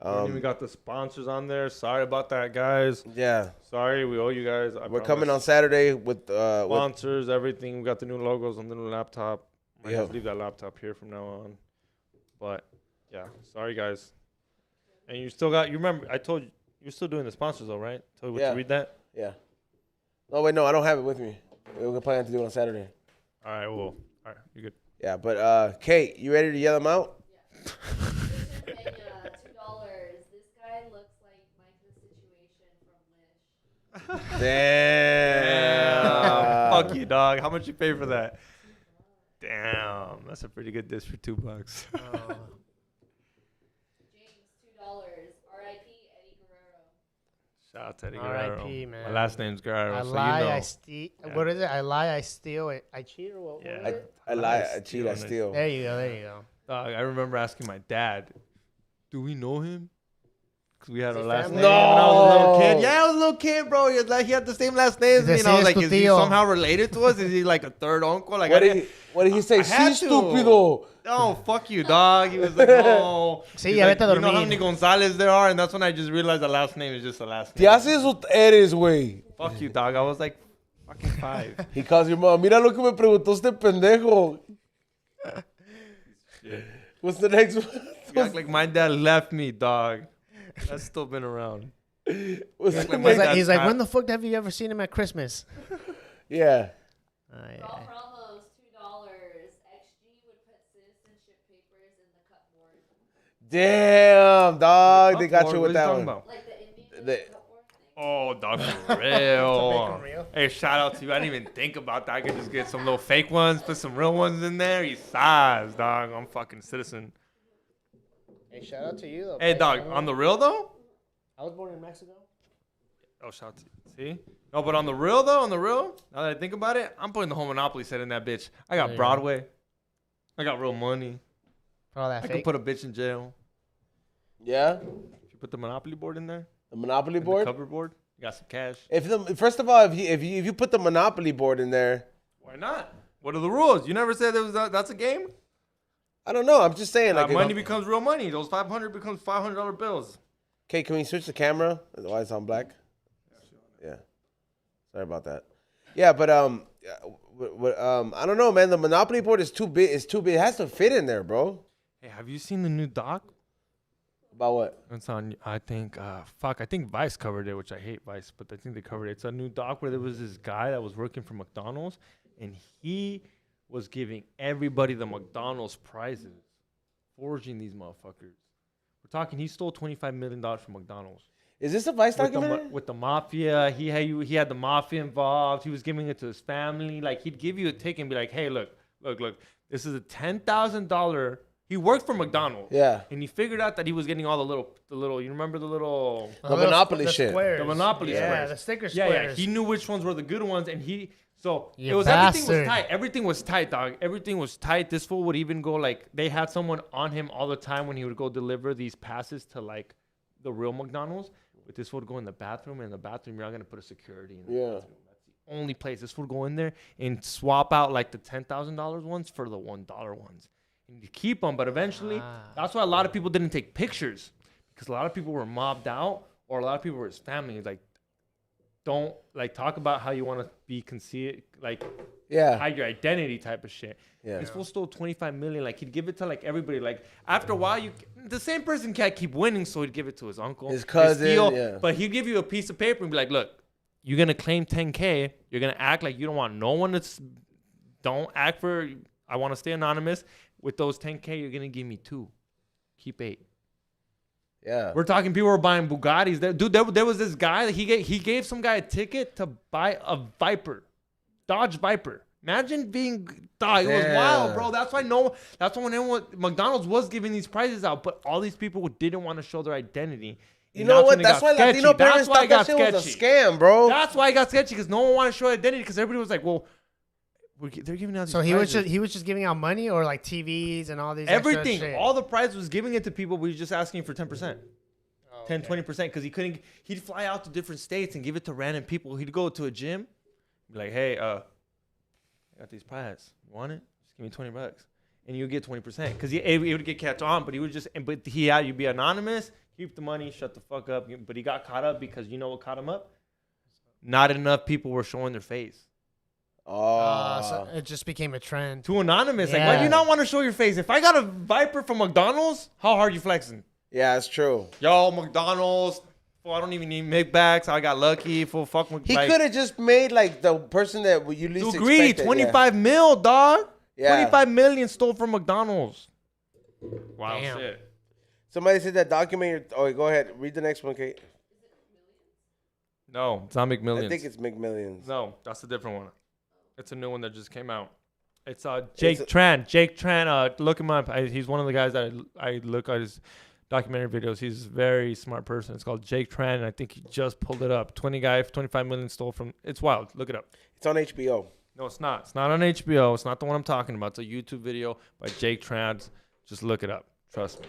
We got the sponsors on there. Sorry about that, guys. Yeah. Sorry, we owe you guys. We're coming on Saturday with sponsors, everything. We got the new logos on the new laptop. I have to leave that laptop here from now on. But yeah, sorry guys. And you still got. You remember? I told you you're still doing the sponsors though, right? Told you what to read that. Yeah. Oh wait, no, I don't have it with me. We're planning to do it on Saturday. All right, well, all right, you're good. Yeah, but Kate, you ready to yell them out? Yeah. $2. This guy looks like Mike's situation from Wish. Damn. Fuck you, dog. How much you pay for that? Damn, that's a pretty good dish for $2. James, $2. R.I.P. Eddie Guerrero. Shout out to Eddie Guerrero. R.I.P., man. My last name's Guerrero, I so lie, you know. I steal. What is it? I lie, I steal. I cheat or what? Yeah. What was it? I lie, I cheat, I steal. There you go. I remember asking my dad, "Do we know him?" Because we had our last family? name. No. When I was a little kid. Yeah, I was a little kid, bro. He had the same last name as me. And I was like, is he somehow related to us? Is he like a third uncle? Like, What did he say? I had Sí, to. estúpido. Oh, fuck you, dog. He was like, no. Sí, He's ya like, vete a you know how dormir. many Gonzalez there are? And that's when I just realized the last name is just the last Te name. haces o eres, güey. Fuck you, dog. I was like fucking 5. He calls your mom. Mira lo que me preguntó este pendejo. What's the next one? You act like my dad left me, dog. That's still been around. What's Like the my next? dad's He's like, fat. when the fuck have you ever seen him at Christmas? Yeah. Yeah. Ralph Ramos, $2. XG would put citizenship papers in the cupboard. Damn, dog. They got What you are with you that talking one. about? Like the Indian The- cupboard thing. Oh, dog, for real. real. Hey, shout out to you. I didn't even think about that. I could just get some little fake ones, put some real ones in there. He's size, dog. I'm fucking citizen. Hey, shout out to you, though. Hey, dog, on the real, though? I was born in Mexico. Oh, shout out to you. See? No, but on the real, though, now that I think about it, I'm putting the whole Monopoly set in that bitch. I got There you Broadway. I got real money. For all that I can fake. put a bitch in jail. Yeah. If you put the Monopoly board in there, The Monopoly and the board. cover board, you got some cash. First of all, if you put the Monopoly board in there, Why not? What are the rules? You never said that's a game? I don't know. I'm just saying. Like, Money becomes real money. Those 500 becomes $500 bills. Okay, can we switch the camera? Why it's on black? Yeah. Sorry about that. Yeah, but I don't know, man. The Monopoly board is too big. It's too big. It has to fit in there, bro. Hey, have you seen the new doc? About what? It's on, I think, I think Vice covered it, which I hate Vice, but I think they covered it. It's a new doc where there was this guy that was working for McDonald's, and he was giving everybody the McDonald's prizes, forging these motherfuckers. We're talking, he stole $25 million from McDonald's. Is this a Vice documentary? With the mafia, he had the mafia involved. He was giving it to his family. Like, he'd give you a ticket and be like, hey, look. This is a $10,000. He worked for McDonald's. Yeah. And he figured out that he was getting all the little, you remember the little... The Monopoly shit. Squares. The Monopoly squares. Yeah, the sticker squares. Yeah. He knew which ones were the good ones, and You everything was tight. Everything was tight, dog. Everything was tight. This fool would even go, like, they had someone on him all the time when he would go deliver these passes to, like, the real McDonald's. But this fool would go in the bathroom, and in the bathroom, you're not going to put a security in the bathroom. That's the only place. This fool would go in there and swap out, like, the $10,000 ones for the $1 ones. And you keep them, but eventually, that's why a lot of people didn't take pictures. Because a lot of people were mobbed out, or a lot of people were his family. Like, don't, like, talk about how you want to be concealed, like, hide your identity type of shit. Yeah. This fool stole $25 million. Like, he'd give it to, like, everybody. Like, after a while, the same person can't keep winning, so he'd give it to his uncle, his cousin, But he'd give you a piece of paper and be like, look, you're going to claim $10K. You're going to act like you don't want no one don't act for, I want to stay anonymous. With those $10K, you're going to give me 2. Keep 8. Yeah. We're talking people were buying Bugattis. There was this guy that he gave some guy a ticket to buy a Viper. Dodge Viper. Imagine being, it was wild, bro. That's why when McDonald's was giving these prizes out, but all these people didn't want to show their identity. You know what? That's why Latino parents thought that shit was a scam, bro. That's why it got sketchy, because no one wanted to show identity, because everybody was like, well, they're giving out these prizes. So he was just giving out money, or like TVs and all these everything. Extra shit? All the prize was giving it to people, but he was just asking for 10%. 10, 20%, because he'd fly out to different states and give it to random people. He'd go to a gym, be like, hey, I got these prizes. You want it? Just give me $20. And you get 20%. Because he would get catch on, but you'd be anonymous, keep the money, shut the fuck up. But he got caught up because you know what caught him up? Not enough people were showing their face. So it just became a trend. Too anonymous. Yeah. Like, why do you not want to show your face? If I got a Viper from McDonald's, how hard you flexing? Yeah, it's true. Yo, McDonald's. I don't even need McBacks. I got lucky. Fuck. He could have just made, like, the person that you least expected. Greedy. 25 mil, dog. Yeah. 25 million stole from McDonald's. Wow, damn. shit. Somebody said that document. Go ahead. Read the next one, Kate. No, it's not McMillions. I think it's McMillions. No, that's a different one. It's a new one that just came out. It's Jake Tran. Jake Tran, look him up. He's one of the guys that I look at his documentary videos. He's a very smart person. It's called Jake Tran, and I think he just pulled it up. 25 million stole from. It's wild. Look it up. It's on HBO. No, it's not. It's not on HBO. It's not the one I'm talking about. It's a YouTube video by Jake Tran. Just look it up. Trust me.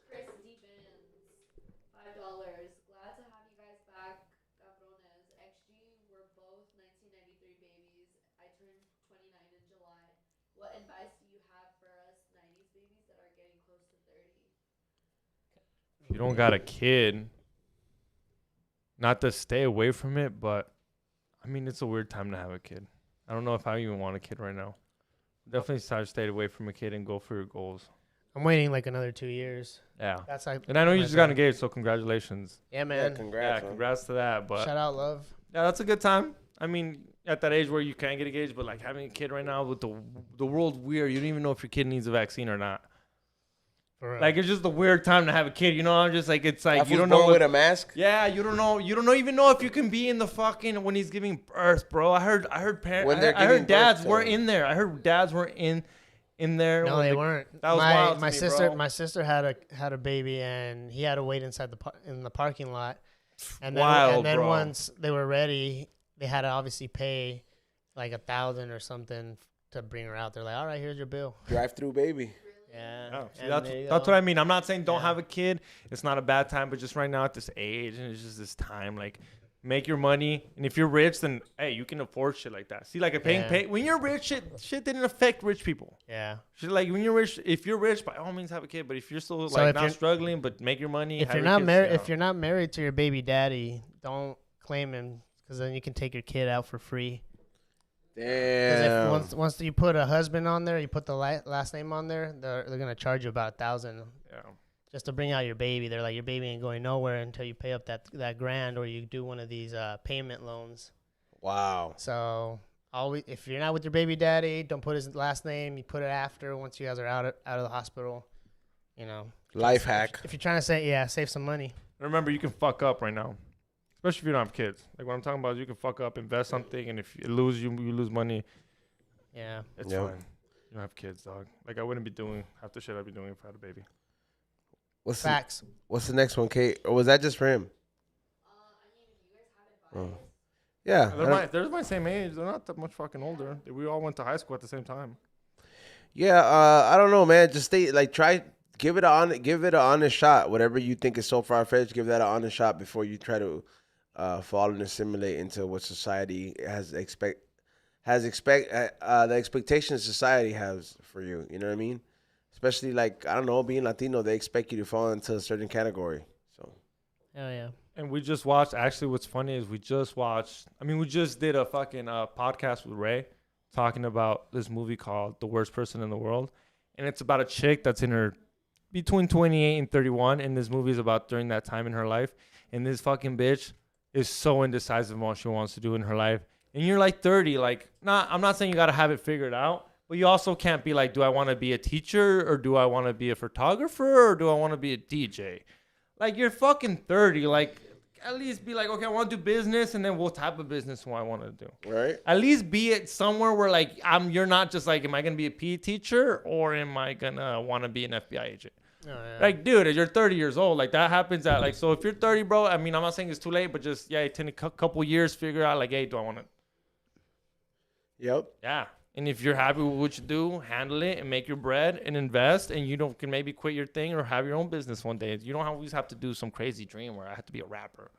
Chris Deepens, $5. Glad to have you guys back, cabrones. XG, we're both 1993 babies. I turned 29 in July. What advice do you have for us 90s babies that are getting close to 30? If you don't got a kid, not to stay away from it, but I mean, it's a weird time to have a kid. I don't know if I even want a kid right now. Definitely stay away from a kid and go for your goals. I'm waiting like another 2 years. Yeah. That's like. And I know you just got engaged, so congratulations. Yeah, man. Yeah, congrats. Yeah, congrats to that. But shout out, love. Yeah, that's a good time. I mean, at that age where you can get engaged, but like having a kid right now with the world's weird. You don't even know if your kid needs a vaccine or not. Like, it's just a weird time to have a kid, you know. I'm just like, it's like you don't know with a mask. Yeah, you don't know. You don't even know if you can be in the fucking when he's giving birth, bro. I heard parents. I heard dads were in there. I heard dads were in there. No, they weren't. That was wild. My sister had a baby, and he had to wait inside in the parking lot. And then, wild, and then bro. Once they were ready, they had to obviously pay like $1,000 or something to bring her out. They're like, all right, here's your bill. Drive-through baby. Yeah. See, that's what I mean. I'm not saying don't have a kid. It's not a bad time, but just right now at this age and it's just this time, like, make your money. And if you're rich, then hey, you can afford shit like that. See, like when you're rich, shit didn't affect rich people. Yeah. Shit, like when you're rich, if you're rich, by all means have a kid. But if you're still not struggling, but make your money. If you're not married, if you're not married to your baby daddy, don't claim him, because then you can take your kid out for free. Damn. Because once you put a husband on there, you put the last name on there, they're gonna charge you about $1,000. Yeah. just to bring out your baby. They're like, your baby ain't going nowhere until you pay up that grand or you do one of these payment loans. Wow. So always, if you're not with your baby daddy, don't put his last name. You put it after once you guys are out of the hospital. You know. Life hack. If you're trying to save some money. Remember, you can fuck up right now, especially if you don't have kids. Like what I'm talking about is you can fuck up, invest something, and if you lose, you lose money. Yeah. It's fine. You don't have kids, dog. Like I wouldn't be doing half the shit I'd be doing if I had a baby. Facts. What's the next one, Kate? Or was that just for him? I mean, you guys have advice. Yeah. They're my same age. They're not that much fucking older. We all went to high school at the same time. Yeah. I don't know, man. Just try. Give it an honest shot. Whatever you think is so far-fetched, give that an honest shot before you try to fall and assimilate into what society the expectations society has for you. You know what I mean? Especially like, I don't know, being Latino, they expect you to fall into a certain category. So. Hell yeah. And we just watched. Actually, what's funny is we just did a fucking podcast with Ray talking about this movie called The Worst Person in the World, and it's about a chick that's in her between 28 and 31, and this movie is about during that time in her life. And this fucking bitch is so indecisive on what she wants to do in her life. And you're like 30, like, I'm not saying you got to have it figured out, but you also can't be like, do I want to be a teacher or do I want to be a photographer or do I want to be a DJ? Like, you're fucking 30. Like, at least be like, okay, I want to do business, and then what type of business do I want to do? Right. At least be it somewhere where, like, you're not just like, am I going to be a PE teacher or am I going to want to be an FBI agent? Oh, yeah. Like, dude, you're 30 years old. Like, that happens at, like, so if you're 30, bro, I mean, I'm not saying it's too late, but just, take a couple years, figure out, like, hey, do I want to? Yep. Yeah. And if you're happy with what you do, handle it and make your bread and invest, and you can maybe quit your thing or have your own business one day. You don't always have to do some crazy dream where I have to be a rapper.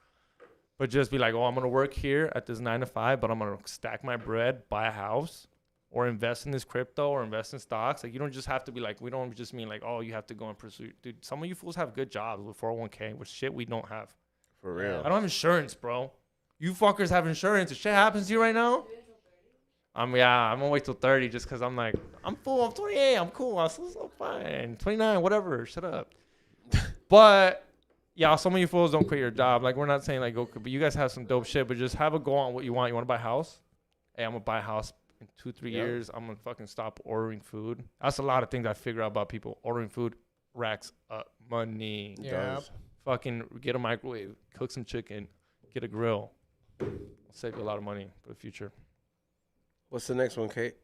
But just be like, oh, I'm going to work here at this 9 to 5, but I'm going to stack my bread, buy a house, or invest in this crypto or invest in stocks. Like, you don't just have to be like, we don't just mean like, oh, you have to go and pursue. Dude, some of you fools have good jobs with 401k, with shit we don't have. For real. I don't have insurance, bro. You fuckers have insurance. If shit happens to you right now, I'm going to wait till 30 just because I'm like, I'm full. I'm 28. I'm cool. I'm so fine. 29, whatever. Shut up. But, yeah, some of you fools don't quit your job. Like, we're not saying, like, go, but you guys have some dope shit, but just have a goal on what you want. You want to buy a house? Hey, I'm going to buy a house. In 2-3 years, I'm gonna fucking stop ordering food. That's a lot of things I figure out about people. Ordering food racks up money. Yeah. Fucking get a microwave, cook some chicken, get a grill. It'll save you a lot of money for the future. What's the next one, Kate?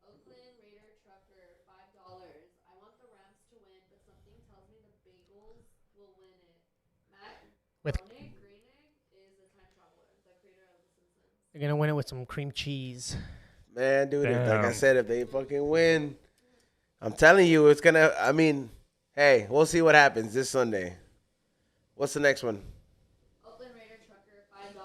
Oakland Raider Trucker, $5. I want the Rams to win, but something tells me the Bengals will win it. Matt Groening is a time traveler, the creator of The Simpsons. You're going to win it with some cream cheese. Man, dude, like I said, if they fucking win, I'm telling you, it's going to, I mean, hey, we'll see what happens this Sunday. What's the next one? Oakland Raider Trucker, $5.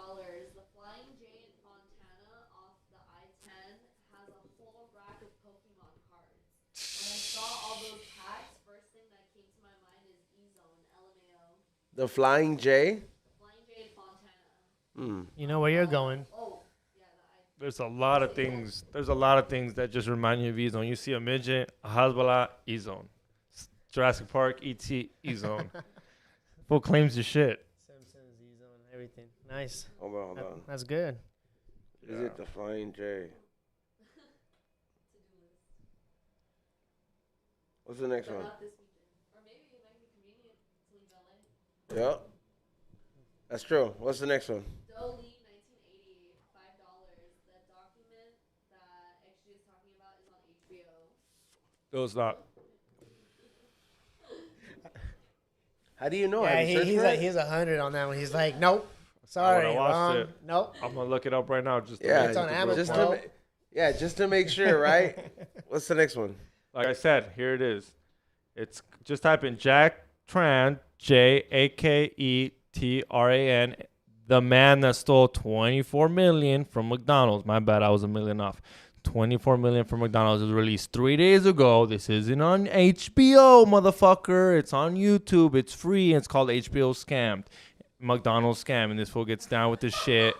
The Flying J in Montana off the I-10 has a whole rack of Pokemon cards. When I saw all those packs, first thing that came to my mind is E-Zone, LMAO. The Flying J? Flying J in Montana. You know where you're going. There's a lot of things. There's a lot of things that just remind you of E-Zone. You see a midget, a Hezbollah, E-Zone. Jurassic Park, E.T., E-Zone. Full claims your shit. Simpsons, E-Zone, everything. Nice. Hold on. That's good. Is it the Flying J? What's the next one? Not this weekend. Or maybe it might be convenient to leave LA. Yep. That's true. What's the next one? Dolly, 1980, $5. The document that XG is talking about is on HBO. No, it's not. How do you know? Yeah, Have you searched for it? he's 100 on that one. He's like, nope. Sorry, I watched wrong. it. Nope. I'm gonna look it up right now. Just It's on Amazon. Just to make sure, right? What's the next one? like I said, here it is. It's just type in Jack Tran, Jaketran, the man that stole $24 million from McDonald's. My bad, I was $1 million off. $24 million from McDonald's was released 3 days ago. This isn't on HBO, motherfucker. It's on YouTube. It's free. And it's called HBO Scammed. McDonald's Scam. And this fool gets down with this shit.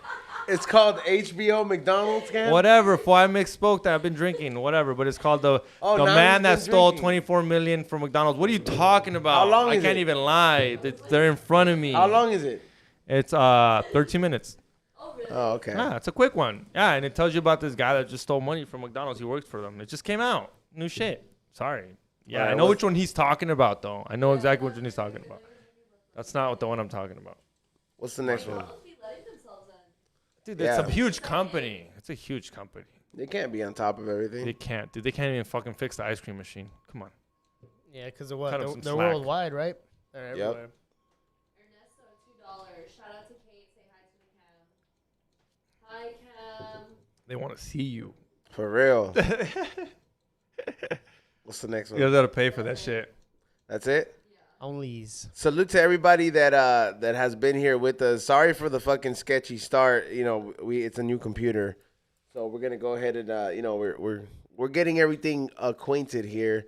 It's called HBO McDonald's scam? Whatever. Before I misspoke that I've been drinking. Whatever. But it's called the man that stole $24 million from McDonald's. What are you talking about? How long is I can't even lie. They're in front of me. How long is it? It's 13 minutes. Oh, really? Oh, okay. Yeah, it's a quick one. Yeah, and it tells you about this guy that just stole money from McDonald's. He works for them. It just came out. New shit. Sorry. Yeah, I know which one he's talking about, though. I know exactly which one he's talking about. That's not the one I'm talking about. What's the next one? Dude, it's a huge company. It's a huge company. They can't be on top of everything. They can't, dude. They can't even fucking fix the ice cream machine. Come on. Yeah, because of what? Cut 'em some They're slack. worldwide, right? They're everywhere. Ernesto, $2. Shout out to Kate. Say hi to the cam. Hi, Cam. They want to see you. For real. What's the next one? You guys got to pay for that shit. That's it? Onlys. Salute to everybody that has been here with us. Sorry for the fucking sketchy start. You know, it's a new computer, so we're gonna go ahead and we're getting everything acquainted here.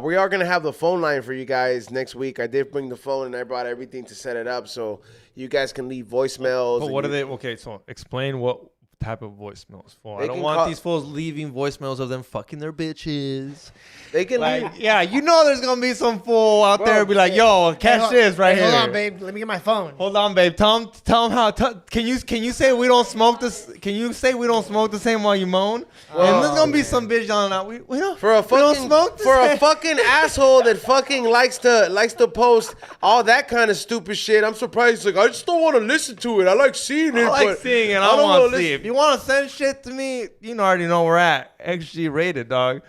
We are gonna have the phone line for you guys next week. I did bring the phone and I brought everything to set it up, so you guys can leave voicemails. But what are they? Okay, so explain what type of voicemails for. I don't can want these fools leaving voicemails of them fucking their bitches. They can leave. Yeah, you know there's gonna be some fool out there be like, "Yo, catch this right here." Hold on, babe. Let me get my phone. Hold on, babe. Tell him how. Can you say we don't smoke this? Can you say we don't smoke the same while you moan? And there's gonna be some bitch yelling out, "We don't smoke a fucking asshole that fucking likes to post all that kind of stupid shit." I'm surprised. He's like, I just don't want to listen to it. I like seeing it. I like seeing it. I don't want to see it. If you want to send shit to me, you already know where we're at. XG rated, dog.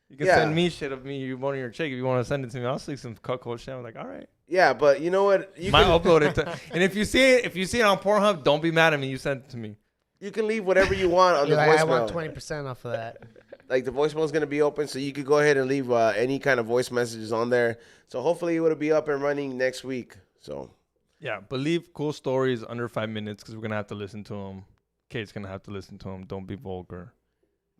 You can send me shit of me, you wanting your chick. If you want to send it to me, I'll see some cuckold shit. I'm like, all right. Yeah, but you know what? You might upload it to, and if you see it on Pornhub, don't be mad at me. You sent it to me. You can leave whatever you want on the voicemail. I want 20% off of that. Like the voicemail is gonna be open, so you could go ahead and leave any kind of voice messages on there. So hopefully it will be up and running next week. So yeah, but leave cool stories under 5 minutes because we're gonna have to listen to them. Kate's gonna have to listen to them. Don't be vulgar.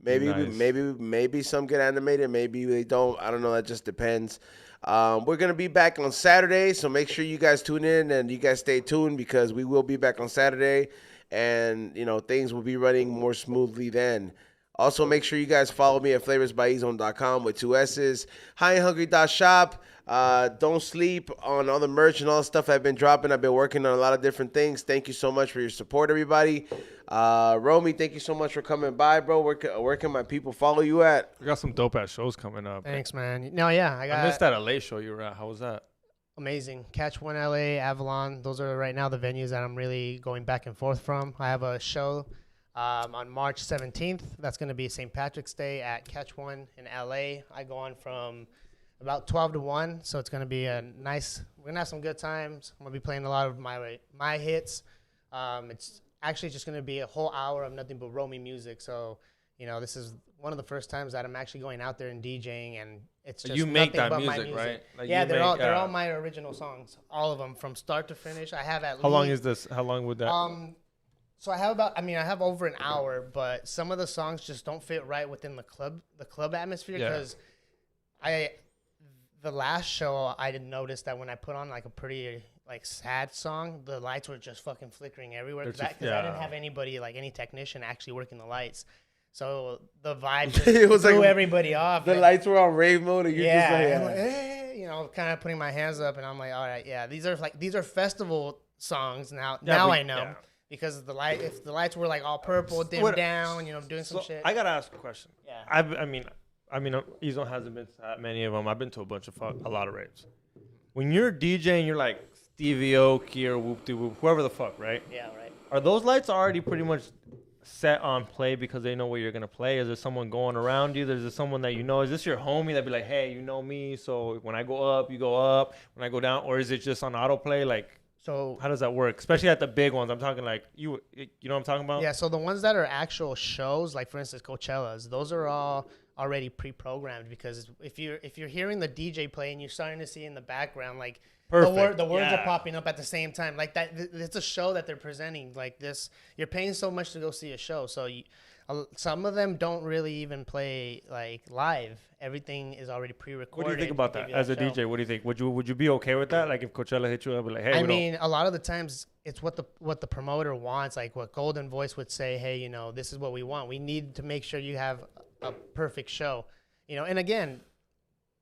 Maybe some get animated, maybe they don't. I don't know. That just depends. We're gonna be back on Saturday, so make sure you guys tune in and you guys stay tuned because we will be back on Saturday, and things will be running more smoothly then. Also, make sure you guys follow me at flavorsbyezone.com with 2 S's. Highandhungry.shop. Don't sleep on all the merch and all the stuff I've been dropping. I've been working on a lot of different things. Thank you so much for your support, everybody. Romy, thank you so much for coming by, bro. Where can my people follow you at? We got some dope ass shows coming up. Thanks, man. No, yeah, I missed that LA show you were at. How was that? Amazing. Catch One LA, Avalon. Those are right now the venues that I'm really going back and forth from. I have a show on March 17th. That's going to be St. Patrick's Day at Catch One in LA. I go on from about 12 to 1, so it's going to be a nice, we're going to have some good times. I'm going to be playing a lot of my hits. It's actually just going to be a whole hour of nothing but Romy music. So, this is one of the first times that I'm actually going out there and DJing, and it's just you make that but music, right? Like yeah, they're all my original songs, all of them from start to finish. I have How long is this? How long would that? So I have over an hour, but some of the songs just don't fit right within the club atmosphere because the last show I did notice that when I put on like a pretty sad song, the lights were just fucking flickering everywhere because I didn't have anybody, like any technician actually working the lights. So the vibe just threw everybody off. The lights were on rave mode and you're just like, kind of putting my hands up and I'm like, all right, yeah, these are festival songs now. I know. Yeah. Because if the lights were like all purple, dimmed down, doing some shit. I gotta ask a question. Yeah. I mean, Ezone hasn't been to that many of them. I've been to a lot of raves. When you're DJing, you're like Stevie Aoki or Whoop De Whoop, whoever the fuck, right? Yeah, right. Are those lights already pretty much set on play because they know what you're gonna play? Is there someone going around you? Is there someone that you know? Is this your homie that be like, hey, you know me, so when I go up, you go up. When I go down, or is it just on autoplay? Like. So how does that work? Especially at the big ones. I'm talking like you know what I'm talking about? Yeah, so the ones that are actual shows, like for instance Coachella's, those are all already pre-programmed because if you're hearing the DJ play and you're starting to see in the background like Perfect. The words are popping up at the same time. Like that, it's a show that they're presenting. Like this, you're paying so much to go see a show. So some of them don't really even play like live. Everything is already pre-recorded. What do you think about that as a DJ? What do you think? Would you be okay with that? Like if Coachella hit you up, like, hey, I mean, a lot of the times it's what the promoter wants. Like what Golden Voice would say, hey, you know, this is what we want. We need to make sure you have a perfect show. You know, and again,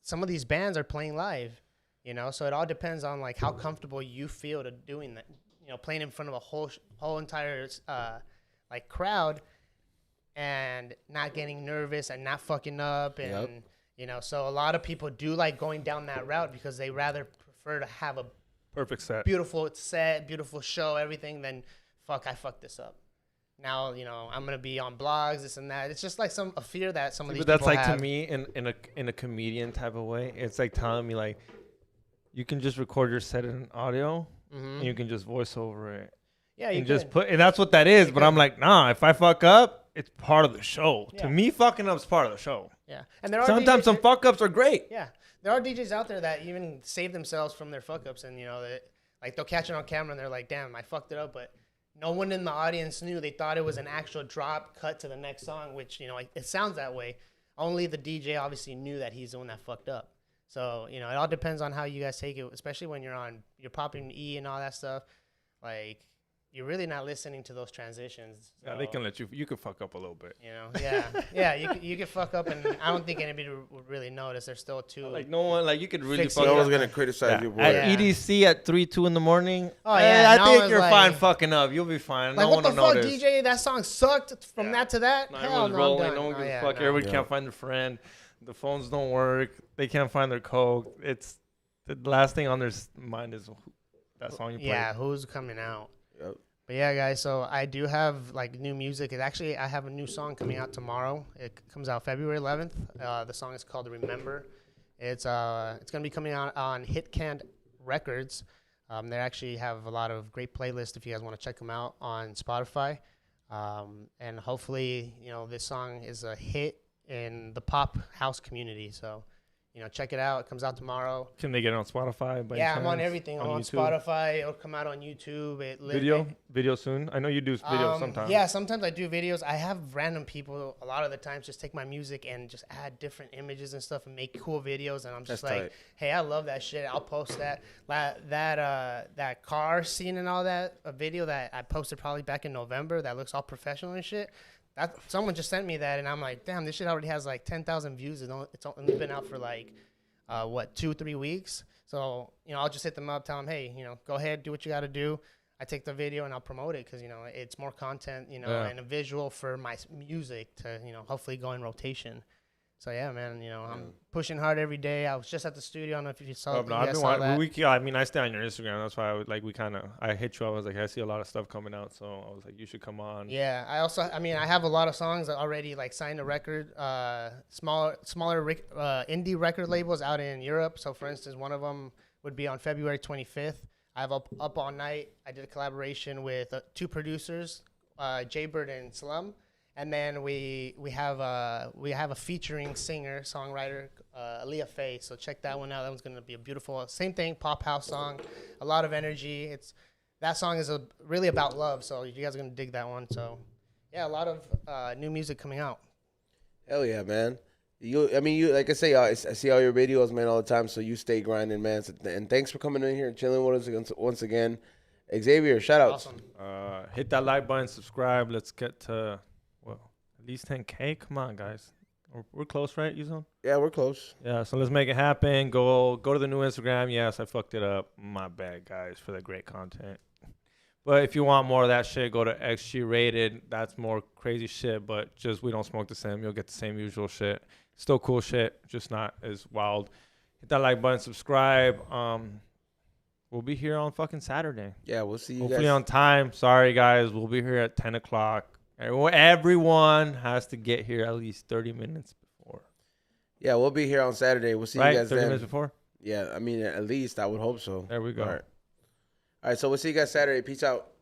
some of these bands are playing live. You know, so it all depends on like how comfortable you feel to doing that. You know, playing in front of a whole entire like crowd, and not getting nervous and not fucking up, and you know, so a lot of people do like going down that route because they rather prefer to have a perfect set, beautiful show, everything, than I fucked this up. Now, you know, I'm gonna be on blogs, this and that. It's just like a fear that some of these people have. That's like to me in a comedian type of way. It's like telling me like, you can just record your set in audio, and you can just voice over it. Yeah, you can just put, and that's what that is. But I'm like, nah. If I fuck up, it's part of the show. Yeah. To me, fucking up is part of the show. Yeah, and there are sometimes some fuck ups are great. Yeah, there are DJs out there that even save themselves from their fuck ups, and you know, like they'll catch it on camera and they're like, damn, I fucked it up, but no one in the audience knew. They thought it was an actual drop cut to the next song, which, you know, it sounds that way. Only the DJ obviously knew that he's the one that fucked up. So, you know, it all depends on how you guys take it, especially when you're popping E and all that stuff. Like, you're really not listening to those transitions. So, yeah, they can let you could fuck up a little bit. You know, you could fuck up, and I don't think anybody would really notice. They're still too like no one, like you could really fuck up. No one's gonna criticize your boy. At EDC at 3-2 in the morning. Oh yeah, I think you're fine fucking up. You'll be fine. Like, no what one the will fuck, notice. DJ? That song sucked from that to that. Hell no, rolling. No one gives a fuck. Everybody can't find their friend. The phones don't work. They can't find their coke. It's the last thing on their mind is that song you play. Yeah, who's coming out? Yep. But yeah, guys, so I do have like new music. I have a new song coming out tomorrow. It comes out February 11th. The song is called Remember. It's gonna be coming out on HitCanned Records. They actually have a lot of great playlists if you guys want to check them out on Spotify. And hopefully, you know, this song is a hit in the pop house community. So, you know, check it out. It comes out tomorrow. Can they get it on Spotify? I'm on everything. I'm on Spotify. It'll come out on YouTube. Video soon. I know you do videos sometimes. Yeah, sometimes I do videos. I have random people a lot of the times just take my music and just add different images and stuff and make cool videos. And I'm just hey, I love that shit. I'll post that. That car scene and all that, a video that I posted probably back in November that looks all professional and shit. Someone just sent me that, and I'm like, damn, this shit already has like 10,000 views. It's only been out for like, 2-3 weeks. So, you know, I'll just hit them up, tell them, hey, you know, go ahead, do what you got to do. I take the video and I'll promote it because, you know, it's more content, you know, and a visual for my music to, you know, hopefully go in rotation. So yeah, man, you know, I'm pushing hard every day. I was just at the studio. I don't know if you saw, that. I mean, I stay on your Instagram. That's why I hit you. I was like, I see a lot of stuff coming out, so I was like, you should come on. Yeah, I have a lot of songs that already like signed a record. Smaller indie record labels out in Europe. So for instance, one of them would be on February 25th. I have Up All Night. I did a collaboration with 2 producers, Jaybird and Slum. And then we have a featuring singer songwriter Aaliyah Faye. So check that one out. That one's gonna be a beautiful same thing, pop house song, a lot of energy. That song is really about love. So you guys are gonna dig that one. So yeah, a lot of new music coming out. Hell yeah, man. You like I say, I see all your videos, man, all the time. So you stay grinding, man. And thanks for coming in here and chilling with us once again. Xavier, shout outs. Awesome. Hit that like button, subscribe. Let's get to at least 10K. Come on, guys. We're close, right, Yuzon? Yeah, we're close. Yeah, so let's make it happen. Go to the new Instagram. Yes, I fucked it up. My bad, guys, for the great content. But if you want more of that shit, go to XG Rated. That's more crazy shit, but just we don't smoke the same. You'll get the same usual shit. Still cool shit, just not as wild. Hit that like button, subscribe. We'll be here on fucking Saturday. Yeah, we'll see you hopefully guys. On time. Sorry, guys. We'll be here at 10 o'clock. Everyone has to get here at least 30 minutes before. Yeah, we'll be here on Saturday. We'll see you guys 30 then. minutes before? Yeah, I mean, at least I would hope so. There we go. All right, so we'll see you guys Saturday. Peace out.